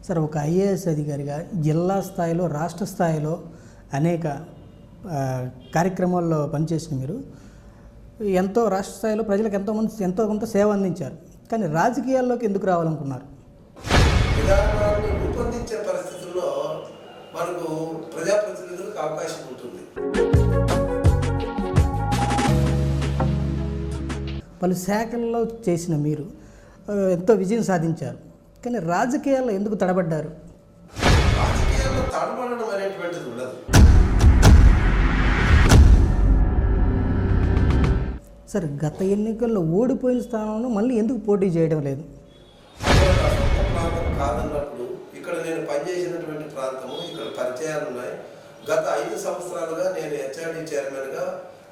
Sir, ఒక IAS అధికారిగా జిల్లా స్థాయిలో, రాష్ట్ర స్థాయిలో అనేక కార్యక్రమాల్లో పనిచేసిన మీరు ఎంతో రాష్ట్ర స్థాయిలో ప్రజలకు ఎంతో కొంత సేవ అందించారు. కానీ రాజకీయాల్లోకి ఎందుకు రావాలనుకున్నారు? విధానాలను రూపొందించే పరిస్థితుల్లో మనకు ప్రజాప్రతినిధులకు అవకాశం ఉంటుంది. పలు శాఖల్లో చేసిన మీరు ఎంతో విజయం సాధించారు. కానీ రాజకీయాల్లో ఎందుకు తడబడ్డారు? రాజకీయాల్లో తడబడడం అనేటువంటిది ఉండదు. సార్, గత ఎన్నికల్లో ఓడిపోయిన స్థానంలో మళ్ళీ ఎందుకు పోటీ చేయడం లేదు? ప్రాంతం కాదన్నప్పుడు ఇక్కడ నేను పనిచేసినటువంటి ప్రాంతము, ఇక్కడ పరిచయాలు ఉన్నాయి. గత 5 సంవత్సరాలుగా నేను హెచ్ఆర్డీ చైర్మన్గా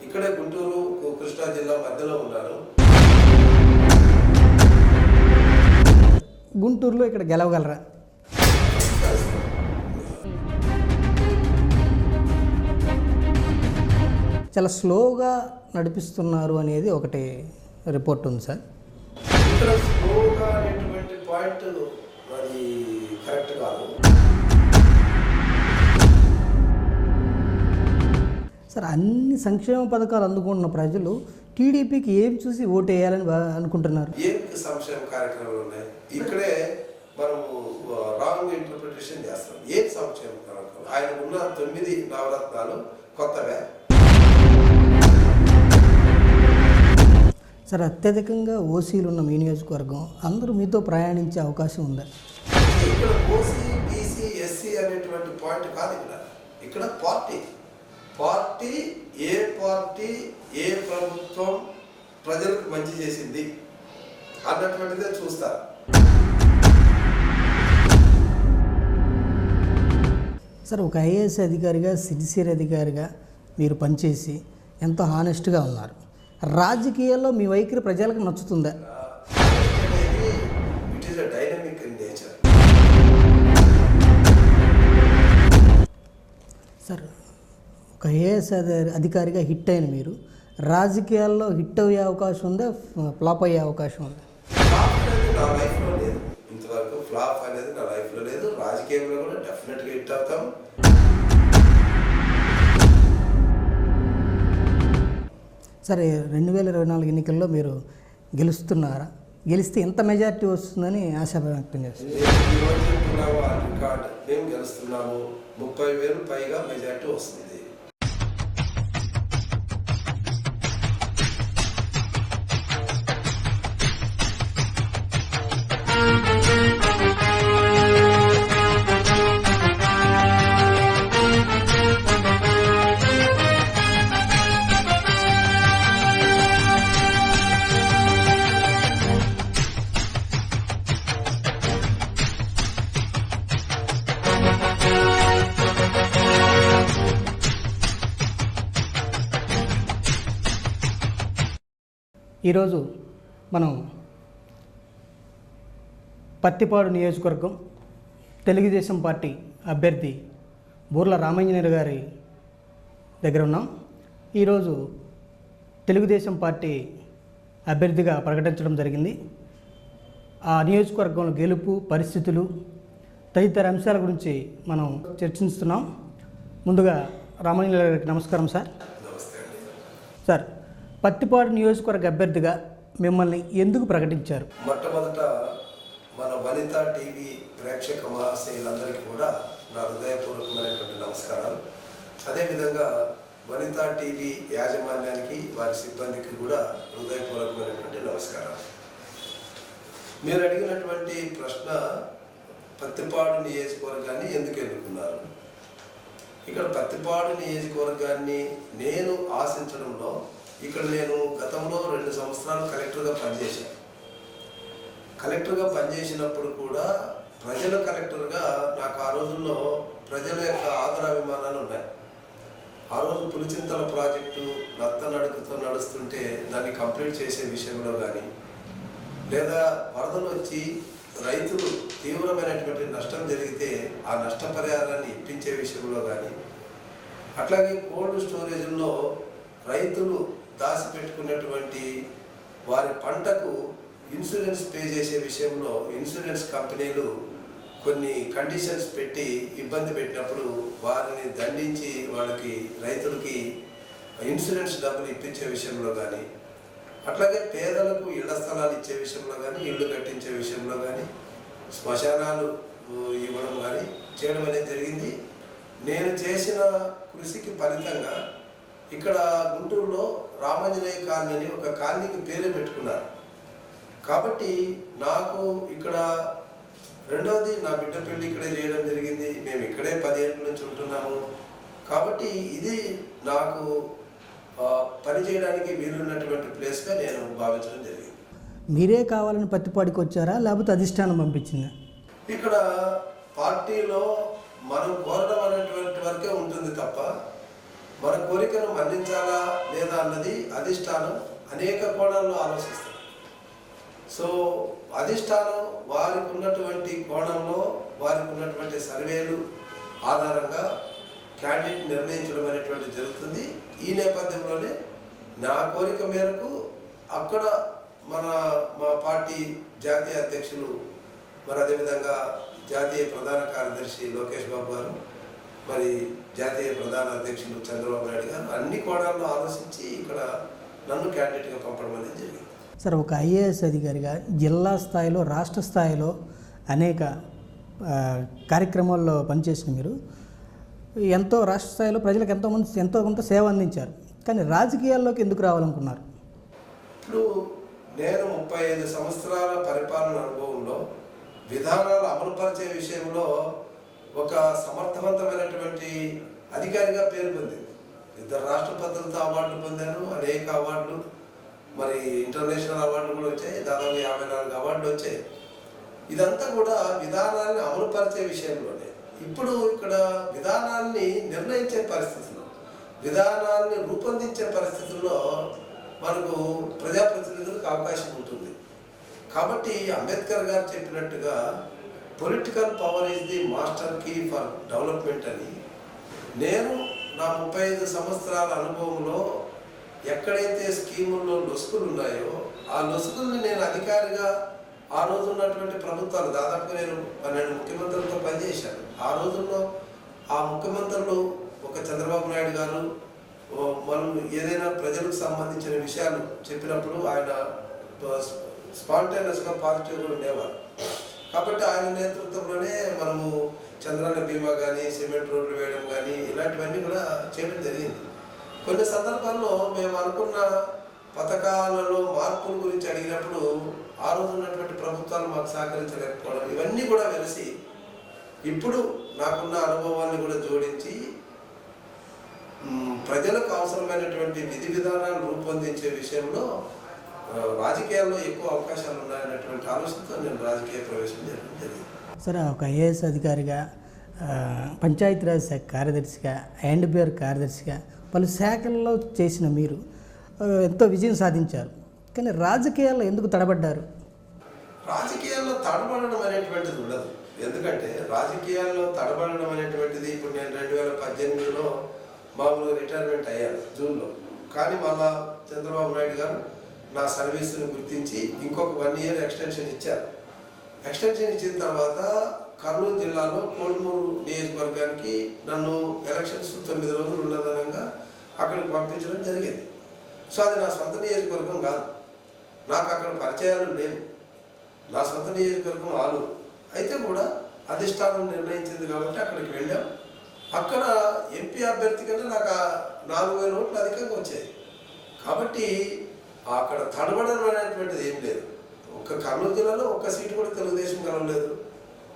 ఇక్కడే గుంటూరు కృష్ణా జిల్లా మధ్యలో ఉన్నాను. గుంటూరులో ఇక్కడ గెలవగలరా? చాలా స్లోగా నడిపిస్తున్నారు అనేది ఒకటి రిపోర్ట్ ఉంది సార్. ఇక్కడ స్లోగా అనేటువంటి పాయింట్ అది కరెక్ట్ కాదు సార్. అన్ని సంక్షేమ పథకాలు అందుకుంటున్న ప్రజలు టీడీపీకి ఏం చూసి ఓటు వేయాలని అనుకుంటున్నారు? ఏం సంక్షేమ కార్యక్రమాలు ఉన్నాయి? ఇక్కడే మనము రాంగ్ ఇంటర్ప్రిటేషన్ చేస్తాం. ఏం సంక్షేమ కార్యక్రమం? ఆయన ఉన్న 9 నవరత్నాలు కొత్తగా. సార్, అత్యధికంగా ఓసీలు ఉన్న మీ నియోజకవర్గం, అందరూ మీతో ప్రయాణించే అవకాశం ఉందా? ఇక్కడ ఓసీ, బీసీ, ఎస్సీ అనేటువంటి పాయింట్ కాదు. ఇక్కడ పార్టీ ఏ పార్టీ ఏ ప్రభుత్వం ప్రజలకు మంచి చేసింది అన్నటువంటిదే చూస్తారు. సార్, ఒక ఐఏఎస్ అధికారిగా, సిన్సియర్ అధికారిగా మీరు పనిచేసి ఎంతో హానెస్ట్గా ఉన్నారు. రాజకీయాల్లో మీ వైఖరి ప్రజలకు నచ్చుతుందా? It is a dynamic in nature. Sir, ఒక ఐఏఎస్ అధికారిగా హిట్ అయిన మీరు రాజకీయాల్లో హిట్ అయ్యే అవకాశం ఉందా, ఫ్లాప్ అయ్యే అవకాశం ఉందా? ఫ్లాప్ అనేది నా లైఫ్లో లేదు. ఇంతవరకు ఫ్లాప్ అనేది నా లైఫ్లో లేదు. రాజకీయంలో కూడా డెఫినెట్గా హిట్ అవుతాం. సరే, 2024 ఎన్నికల్లో మీరు గెలుస్తున్నారా? గెలిస్తే ఎంత మెజారిటీ వస్తుందని ఆశ వ్యక్తం చేస్తుంది? మేము గెలుస్తున్నాము. 30,000 పైగా మెజారిటీ వస్తుంది. ఈరోజు మనం పత్తిపాడు నియోజకవర్గం తెలుగుదేశం పార్టీ అభ్యర్థి బూర్ల రామాంజనేయులు గారి దగ్గర ఉన్నాం. ఈరోజు తెలుగుదేశం పార్టీ అభ్యర్థిగా ప్రకటించడం జరిగింది. ఆ నియోజకవర్గంలో గెలుపు పరిస్థితులు తదితర అంశాల గురించి మనం చర్చిస్తున్నాం. ముందుగా రామాంజనేయులు గారికి నమస్కారం సార్. సార్, పత్తిపాడు నియోజకవర్గ అభ్యర్థిగా మిమ్మల్ని ఎందుకు ప్రకటించారు? మొట్టమొదట మన వనితా టీవీ ప్రేక్షక మహాశయులందరికీ కూడా నా హృదయపూర్వకమైనటువంటి నమస్కారాలు. అదేవిధంగా వనితా టీవీ యాజమాన్యానికి, వారి సిబ్బందికి కూడా హృదయపూర్వకమైనటువంటి నమస్కారాలు. మీరు అడిగినటువంటి ప్రశ్న, పత్తిపాడు నియోజకవర్గాన్ని ఎందుకు ఎన్నుకున్నారు? ఇక్కడ పత్తిపాడు నియోజకవర్గాన్ని నేను ఆశించడంలో, ఇక్కడ నేను గతంలో 2 సంవత్సరాలు కలెక్టర్గా పనిచేశాను. కలెక్టర్గా పనిచేసినప్పుడు కూడా ప్రజల కలెక్టర్గా నాకు ఆ రోజుల్లో ప్రజల యొక్క ఆదరాభిమానాలు ఉన్నాయి. ఆ రోజు పులిచింతల ప్రాజెక్టు నత్తనడుకుతో నడుస్తుంటే దాన్ని కంప్లీట్ చేసే విషయంలో కానీ, లేదా వరదలు వచ్చి రైతులు తీవ్రమైనటువంటి నష్టం జరిగితే ఆ నష్టపరిహారాన్ని ఇప్పించే విషయంలో కానీ, అట్లాగే కోల్డ్ స్టోరేజ్లో రైతులు దాచిపెట్టుకున్నటువంటి వారి పంటకు ఇన్సూరెన్స్ పే చేసే విషయంలో ఇన్సూరెన్స్ కంపెనీలు కొన్ని కండిషన్స్ పెట్టి ఇబ్బంది పెట్టినప్పుడు వారిని దండించి వాళ్ళకి రైతులకి ఇన్సూరెన్స్ డబ్బులు ఇప్పించే విషయంలో కానీ, అట్లాగే పేదలకు ఇళ్ల స్థలాలు ఇచ్చే విషయంలో కానీ, ఇళ్ళు కట్టించే విషయంలో కానీ, శ్మశానాలు ఇవ్వడం కానీ చేయడం అనేది జరిగింది. నేను చేసిన కృషికి ఫలితంగా ఇక్కడ గుంటూరులో రామాంజనేయ కాలనీ అని ఒక కాలనీకి పేరే పెట్టుకున్నారు. కాబట్టి నాకు ఇక్కడ రెండవది నా బిడ్డ పెళ్లి ఇక్కడే చేయడం జరిగింది. మేము ఇక్కడే 10 ఏళ్ళ నుంచి ఉంటున్నాము. కాబట్టి ఇది నాకు పని చేయడానికి వీలున్నటువంటి ప్లేస్గా నేను భావించడం జరిగింది. మీరే కావాలని పత్తిపాడికి వచ్చారా, లేకపోతే అధిష్టానం పంపించిందా? ఇక్కడ పార్టీలో మనం కోరడం అనేటువంటి వరకే ఉంటుంది తప్ప మన కోరికను మన్నించాలా లేదా అన్నది అధిష్టానం అనేక కోణాల్లో ఆలోచిస్తుంది. సో అధిష్టానం వారికి ఉన్నటువంటి కోణంలో వారికి ఉన్నటువంటి సర్వేలు ఆధారంగా క్యాండిడేట్ నిర్ణయించడం అనేటువంటి జరుగుతుంది. ఈ నేపథ్యంలోనే నా కోరిక మేరకు అక్కడ మా పార్టీ జాతీయ అధ్యక్షులు, మరి అదేవిధంగా జాతీయ ప్రధాన కార్యదర్శి లోకేష్ బాబు గారు, మరి జాతీయ ప్రధాన అధ్యక్షులు చంద్రబాబు నాయుడు గారు అన్ని కోణాల్లో ఆలోచించి ఇక్కడ నన్ను క్యాండిడేట్గా పంపడం అనేది జరిగింది. సార్, ఒక ఐఏఎస్ అధికారిగా జిల్లా స్థాయిలో, రాష్ట్ర స్థాయిలో అనేక కార్యక్రమాల్లో పనిచేసిన మీరు రాష్ట్ర స్థాయిలో ప్రజలకు ఎంతో కొంత సేవ అందించారు. కానీ రాజకీయాల్లోకి ఎందుకు రావాలనుకున్నారు? ఇప్పుడు నేను 35 సంవత్సరాల పరిపాలన అనుభవంలో విధానాలు అమలుపరిచే విషయంలో ఒక సమర్థవంతమైనటువంటి అధికారిగా పేరు పొందింది. 2 రాష్ట్రపతులతో అవార్డులు పొందాను, అనేక అవార్డులు, మరి ఇంటర్నేషనల్ అవార్డులు కూడా వచ్చాయి. దాదాపు 54 అవార్డులు వచ్చాయి. ఇదంతా కూడా విధానాన్ని అమలుపరిచే విషయంలోనే. ఇప్పుడు ఇక్కడ విధానాన్ని నిర్ణయించే పరిస్థితుల్లో, విధానాన్ని రూపొందించే పరిస్థితుల్లో మనకు ప్రజాప్రతినిధులకు అవకాశం ఉంటుంది. కాబట్టి అంబేద్కర్ గారు చెప్పినట్టుగా political power is the master key for development అని నేను నా 35 సంవత్సరాల అనుభవంలో ఎక్కడైతే స్కీముల్లో లొసుకులు ఉన్నాయో ఆ లొసుకుల్ని నేను అధికారిగా ఆ రోజు ఉన్నటువంటి ప్రభుత్వాలు, దాదాపుగా నేను 12 ముఖ్యమంత్రులతో పనిచేశాను. ఆ రోజుల్లో ఆ ముఖ్యమంత్రులు ఒక చంద్రబాబు నాయుడు గారు మనం ఏదైనా ప్రజలకు సంబంధించిన విషయాలు చెప్పినప్పుడు ఆయన స్పాంటేనియస్గా పాజిటివ్గా ఉండేవారు. కాబట్టి ఆయన నేతృత్వంలోనే మనము చంద్రన్న బీమా కానీ, సిమెంట్ రోడ్లు వేయడం కానీ ఇలాంటివన్నీ కూడా చేయడం జరిగింది. కొన్ని సందర్భాల్లో మేము అనుకున్న పథకాలలో మార్పుల గురించి అడిగినప్పుడు ఆ రోజు ఉన్నటువంటి ప్రభుత్వాలు మాకు సహకరించలేకపోవడం, ఇవన్నీ కూడా వెలిసి ఇప్పుడు నాకున్న అనుభవాన్ని కూడా జోడించి ప్రజలకు అవసరమైనటువంటి విధి విధానాలు రూపొందించే విషయంలో రాజకీయాల్లో ఎక్కువ అవకాశాలు ఉన్నాయన్నటువంటి ఆలోచనతో నేను రాజకీయ ప్రవేశం జరిగింది. సరే, ఒక ఐఏఎస్ అధికారిగా, పంచాయతీరాజ్ శాఖ కార్యదర్శిగా, ఐఎండ్బిఆర్ కార్యదర్శిగా పలు శాఖల్లో చేసిన మీరు ఎంతో విజయం సాధించారు. కానీ రాజకీయాల్లో ఎందుకు తడబడ్డారు? రాజకీయాల్లో తడబడడం అనేటువంటిది ఉండదు. ఎందుకంటే రాజకీయాల్లో తడబడడం అనేటువంటిది ఇప్పుడు నేను 2018లో మామూలుగా రిటైర్మెంట్ అయ్యాను జూన్లో. కానీ మళ్ళా చంద్రబాబు నాయుడు గారు నా సర్వీస్ని గుర్తించి ఇంకొక 1 ఇయర్ ఎక్స్టెన్షన్ ఇచ్చారు. ఎక్స్టెన్షన్ ఇచ్చిన తర్వాత కర్నూలు జిల్లాలో కోడుమూరు నియోజకవర్గానికి నన్ను ఎలక్షన్స్ 9 రోజులు ఉన్నదనంగా అక్కడికి పంపించడం జరిగింది. సో అది నా సొంత నియోజకవర్గం కాదు, నాకు అక్కడ పరిచయాలు లేవు. నా సొంత నియోజకవర్గం ఆలూరు అయితే కూడా అధిష్టానం నిర్ణయించింది కాబట్టి అక్కడికి వెళ్ళాం. అక్కడ ఎంపీ అభ్యర్థి కంటే నాకు 4000 ఓట్లు అధికంగా వచ్చాయి. కాబట్టి అక్కడ తడబడడం అనేటువంటిది ఏం లేదు. ఒక్క కర్నూలు జిల్లాలో ఒక్క సీటు కూడా తెలుగుదేశం గెలవలేదు.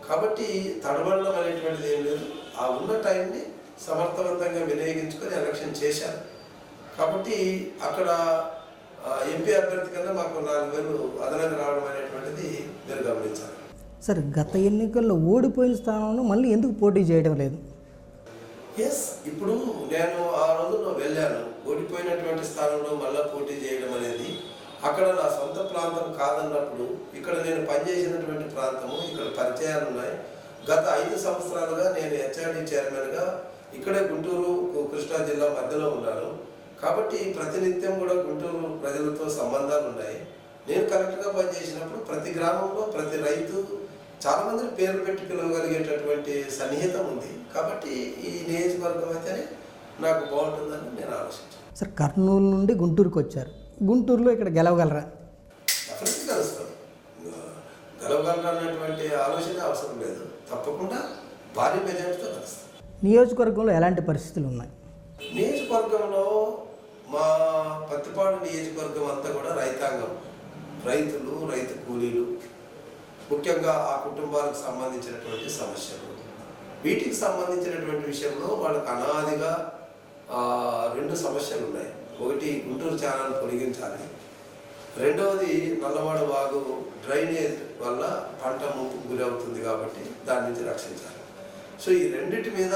కాబట్టి తడబడడం అనేటువంటిది ఏం లేదు. ఆ ఉన్న టైంని సమర్థవంతంగా వినియోగించుకొని ఎలక్షన్ చేశారు. కాబట్టి అక్కడ ఎంపీ అభ్యర్థి కన్నా మాకు 4000 అదనంగా రావడం అనేటువంటిది మీరు గమనించాలి. సరే, గత ఎన్నికల్లో ఓడిపోయిన స్థానంలో మళ్ళీ ఎందుకు పోటీ చేయడం లేదు? ఇప్పుడు నేను ఆ రోజుల్లో వెళ్ళాను. ఓడిపోయినటువంటి స్థానంలో మళ్ళీ పోటీ చేయడం అనేది అక్కడ నా సొంత ప్రాంతం కాదన్నప్పుడు ఇక్కడ నేను పనిచేసినటువంటి ప్రాంతము, ఇక్కడ పరిచయాలు ఉన్నాయి. గత 5 సంవత్సరాలుగా నేను హెచ్ఆర్డీ చైర్మన్గా ఇక్కడే గుంటూరు కృష్ణా జిల్లా మధ్యలో ఉన్నాను. కాబట్టి ప్రతినిత్యం కూడా గుంటూరు ప్రజలతో సంబంధాలు ఉన్నాయి. నేను కలెక్టర్గా పనిచేసినప్పుడు ప్రతి గ్రామంలో ప్రతి రైతు చాలామందిని పేరు పెట్టి పిలవగలిగేటటువంటి సన్నిహితం ఉంది. కాబట్టి ఈ నియోజకవర్గం అయితేనే నాకు బాగుంటుందని నేను ఆలోచించాను. సార్ కర్నూలు నుండి గుంటూరుకు వచ్చారు. గుంటూరులో ఇక్కడ గెలవగలరా? డెఫినెట్గా కలుస్తాను. గెలవగలరా అన్నటువంటి ఆలోచన అవసరం లేదు. తప్పకుండా భారీ మెజార్టీతో కలుస్తాను. నియోజకవర్గంలో ఎలాంటి పరిస్థితులు ఉన్నాయి? నియోజకవర్గంలో మా పత్తిపాడు నియోజకవర్గం అంతా కూడా రైతాంగం, రైతులు, రైతు కూలీలు, ముఖ్యంగా ఆ కుటుంబాలకు సంబంధించినటువంటి సమస్యలు, వీటికి సంబంధించినటువంటి విషయంలో వాళ్ళకి అనాదిగా 2 సమస్యలు ఉన్నాయి. ఒకటి గుంటూరు ఛానల్ పొడిగించాలి, రెండవది నల్లవాడ వాగు డ్రైనేజ్ వల్ల పంట ముంపుకు గురవుతుంది కాబట్టి దాని నుంచి రక్షించాలి. సో ఈ రెండింటి మీద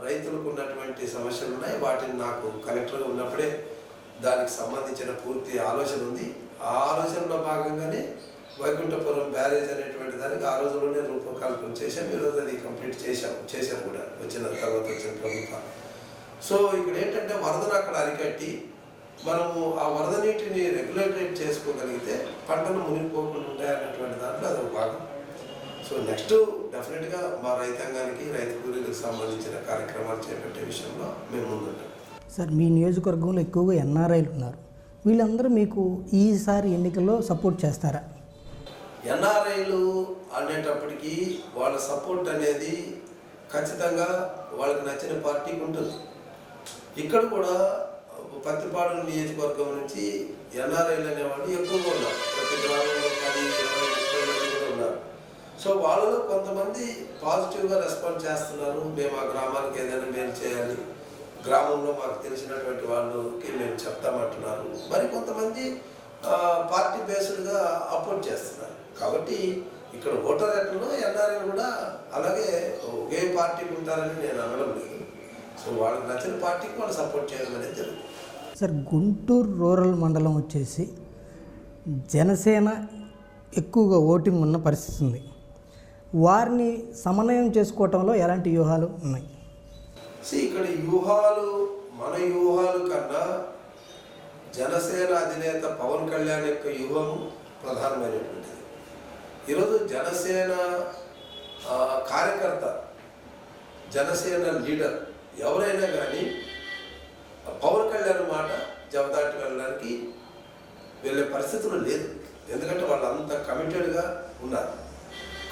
రైతులకు ఉన్నటువంటి సమస్యలు ఉన్నాయి. వాటిని నాకు కలెక్టర్గా ఉన్నప్పుడే దానికి సంబంధించిన పూర్తి ఆలోచన ఉంది. ఆ ఆలోచనలో భాగంగానే వైకుంఠపురం బ్యారేజ్ అనేటువంటి దానికి ఆ రోజుల్లోనే రూపకల్పన చేశాం. ఈరోజు అది కంప్లీట్ చేశాం కూడా వచ్చిన తర్వాత వచ్చిన ప్రభుత్వం. సో ఇక్కడ ఏంటంటే వరదను అక్కడ అరికట్టి మనము ఆ వరద నీటిని రెగ్యులేటెడ్ చేసుకోగలిగితే పంటలు మునిగిపోకుండా ఉంటాయన్నటువంటి దాంట్లో అది ఒక భాగం. సో నెక్స్ట్ డెఫినెట్గా మా రైతాంగానికి, రైతు కూలీలకు సంబంధించిన కార్యక్రమాలు చేపట్టే విషయంలో మేము ముందుంటాం. సార్ మీ నియోజకవర్గంలో ఎక్కువగా ఎన్ఆర్ఐలు ఉన్నారు. వీళ్ళందరూ మీకు ఈసారి ఎన్నికల్లో సపోర్ట్ చేస్తారా? ఎన్ఆర్ఐలు అనేటప్పటికీ వాళ్ళ సపోర్ట్ అనేది ఖచ్చితంగా వాళ్ళకి నచ్చిన పార్టీకి ఉంటుంది. ఇక్కడ కూడా పత్తిపాడు నియోజకవర్గం నుంచి ఎన్ఆర్ఐలు అనేవాళ్ళు ఎక్కువగా ఉన్నారు. ప్రతి గ్రామంలో 10, 20, 30 కూడా ఉన్నారు. సో వాళ్ళలో కొంతమంది పాజిటివ్గా రెస్పాండ్ చేస్తున్నారు. మేము ఆ గ్రామానికి ఏదైనా మేలు చేయాలి, గ్రామంలో మాకు తెలిసినటువంటి వాళ్ళకి మేము చెప్తామంటున్నారు. మరి కొంతమంది పార్టీ బేస్డ్గా అపోర్ట్ చేస్తున్నారు. కాబట్టి ఇక్కడ ఓటర్ రేట్లలో ఎన్ఆర్ఐలు కూడా అలాగే ఒకే పార్టీకి ఉంటారని నేను అనడం లేదు. సో వాళ్ళకి నచ్చిన పార్టీకి వాళ్ళు సపోర్ట్ చేయడం అనేది జరుగుతుంది. సార్ గుంటూరు రూరల్ మండలం వచ్చేసి జనసేన ఎక్కువగా ఓటింగ్ ఉన్న పరిస్థితి ఉంది. వారిని సమన్వయం చేసుకోవటంలో ఎలాంటి వ్యూహాలు ఉన్నాయి? ఇక్కడ మన వ్యూహాలు కన్నా జనసేన అధినేత పవన్ కళ్యాణ్ యొక్క వ్యూహం ప్రధానమైనటువంటిది. ఈరోజు జనసేన కార్యకర్త, జనసేన లీడర్ ఎవరైనా కానీ పవన్ కళ్యాణ్ మాట జవదాటి వెళ్ళడానికి వెళ్ళే పరిస్థితులు లేదు. ఎందుకంటే వాళ్ళు అంత కమిటెడ్గా ఉన్నారు.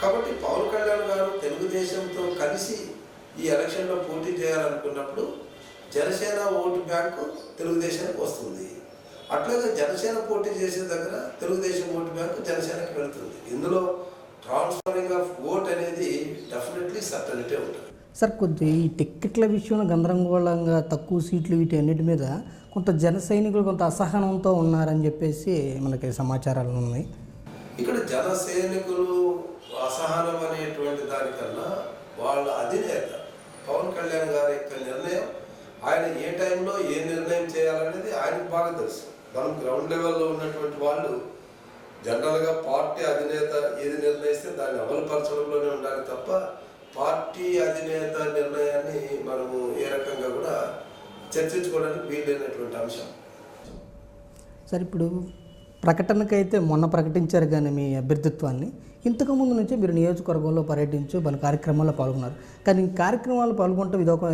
కాబట్టి పవన్ కళ్యాణ్ గారు తెలుగుదేశంతో కలిసి ఈ ఎలక్షన్లో పోటీ చేయాలనుకున్నప్పుడు జనసేన ఓటు బ్యాంకు తెలుగుదేశానికి వస్తుంది. అట్లాగే జనసేన పోటీ చేసే దగ్గర తెలుగుదేశం ఓటు బ్యాంకు జనసేనకి వెళ్తుంది. ఇందులో ట్రాన్స్ఫరింగ్ ఆఫ్ ఓట్ అనేది డెఫినెట్లీ సర్టనిటీ ఉంటుంది. సార్ కొద్ది ఈ టిక్కెట్ల విషయంలో గందరగోళంగా తక్కువ సీట్లు వీటి అన్నిటి మీద కొంత జన సైనికులు కొంత అసహనంతో ఉన్నారని చెప్పేసి మనకి సమాచారాలు ఉన్నాయి. ఇక్కడ జన సైనికులు అసహనం అనేటువంటి దానికన్నా వాళ్ళ అధినేత పవన్ కళ్యాణ్ గారి యొక్క నిర్ణయం, ఆయన ఏ టైంలో ఏ నిర్ణయం చేయాలనేది ఆయనకు బాగా తెలుసు. మనం గ్రౌండ్ లెవెల్లో ఉన్నటువంటి వాళ్ళు జనరల్గా పార్టీ అధినేత ఏది నిర్ణయిస్తే దాన్ని అమలుపరచడంలోనే ఉండాలి తప్ప పార్టీ అధినేత నిర్ణయాన్ని మనము ఏ రకంగా కూడా చర్చించుకోవడానికి వీలైనటువంటి అంశం. సార్ ఇప్పుడు ప్రకటనకైతే మొన్న ప్రకటించారు కానీ మీ అభ్యర్థిత్వాన్ని, ఇంతకుముందు నుంచే మీరు నియోజకవర్గంలో పర్యటించు పలు కార్యక్రమాల్లో పాల్గొన్నారు. కానీ ఈ కార్యక్రమాలు పాల్గొంటే ఇది ఒక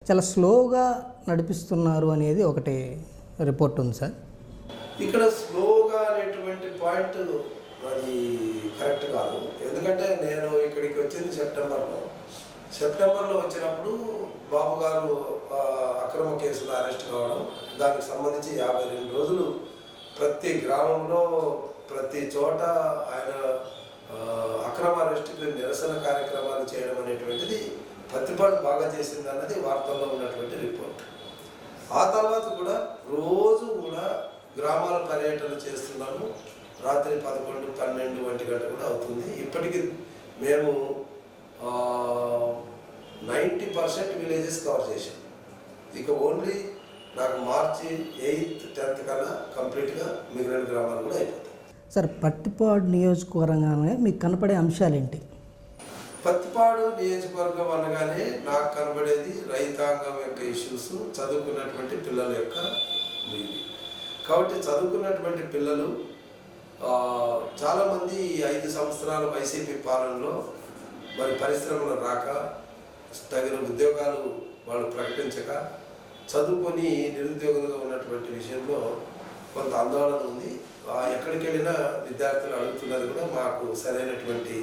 చాలా స్లోగా నడిపిస్తున్నారు అనేది ఒకటి రిపోర్ట్ ఉంది సార్. ఇక్కడ స్లోగా అనేటువంటి పాయింట్ అది కరెక్ట్ కాదు. ఎందుకంటే నేను ఇక్కడికి వచ్చింది సెప్టెంబర్లో వచ్చినప్పుడు బాబు గారు అక్రమ కేసులో అరెస్ట్ కావడం, దానికి సంబంధించి 52 రోజులు ప్రతి గ్రామంలో ప్రతి చోట ఆయన అక్రమ అరెస్టుకి నిరసన కార్యక్రమాలు చేయడం అనేటువంటిది పత్తిపాడు బాగా చేసింది అన్నది వార్తల్లో ఉన్నటువంటి రిపోర్ట్. ఆ తర్వాత కూడా రోజు కూడా గ్రామాల పర్యటన చేస్తున్నాము. రాత్రి 11, 12 వంటి గంట కూడా అవుతుంది. ఇప్పటికీ మేము 90% విలేజెస్ కవర్ చేశాం. ఇక ఓన్లీ నాకు మార్చి 8th, 10th కల్లా కంప్లీట్గా మిగిలిన గ్రామాలు కూడా అయిపోతాయి. సార్ పత్తిపాడు నియోజకవర్గంగానే మీకు కనపడే అంశాలు ఏంటి? పత్తిపాడు నియోజకవర్గం అనగానే నాకు కనబడేది రైతాంగం యొక్క ఇష్యూస్, చదువుకున్నటువంటి పిల్లల యొక్క మీది. కాబట్టి చదువుకున్నటువంటి పిల్లలు చాలామంది ఈ 5 సంవత్సరాల వైసీపీ పాలనలో మరి పరిశ్రమలు రాక, తగిన ఉద్యోగాలు వాళ్ళు ప్రకటించక, చదువుకొని నిరుద్యోగులుగా ఉన్నటువంటి విషయంలో కొంత ఆందోళన ఉంది. ఎక్కడికి వెళ్ళినా విద్యార్థులు అడుగుతున్నది కూడా మాకు సరైనటువంటి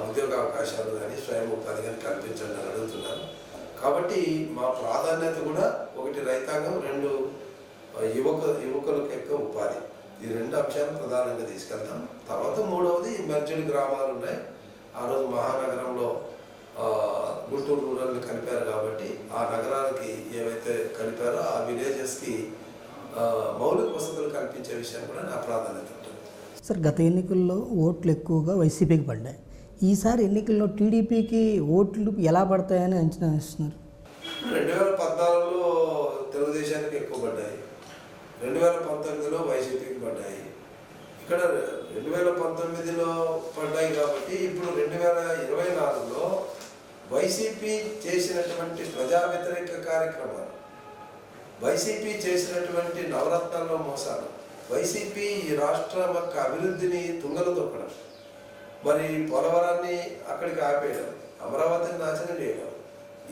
ఉద్యోగ అవకాశాలు కానీ స్వయం ఉపాధి కానీ కల్పించండి అని అడుగుతున్నారు. కాబట్టి మా ప్రాధాన్యత కూడా 1 రైతాంగం, 2 యువకులకు ఎక్కువ ఉపాధి, ఈ 2 అంశాలు ప్రధానంగా తీసుకెళ్తాం. తర్వాత 3వది మెర్జెడ్ గ్రామాలు ఉన్నాయి. ఆ రోజు మహానగరంలో గుంటూరు రూరల్ని కలిపారు కాబట్టి ఆ నగరాలకి ఏవైతే కలిపారో ఆ విలేజెస్కి మౌలిక వసతులు కల్పించే విషయం కూడా నా ప్రాధాన్యత ఉంటుంది. సార్, గత ఎన్నికల్లో ఓట్లు ఎక్కువగా వైసీపీకి పడ్డాయి. ఈసారి ఎన్నికల్లో టీడీపీకి ఓట్లు ఎలా పడతాయని అంచనా వేస్తున్నారు? 2014లో తెలుగుదేశానికి ఎక్కువ పడ్డాయి, 2019లో వైసీపీకి పడ్డాయి. ఇక్కడ 2019లో పడ్డాయి కాబట్టి ఇప్పుడు 2024లో వైసీపీ చేసినటువంటి ప్రజా వ్యతిరేక కార్యక్రమాలు, వైసీపీ చేసినటువంటి నవరత్నాల్లో మోసాలు, వైసీపీ ఈ రాష్ట్రం యొక్క అభివృద్ధిని తుంగలు తొక్కడం, మరి పోలవరాన్ని అక్కడికి ఆపేయడం, అమరావతిని నాశనం చేయడం,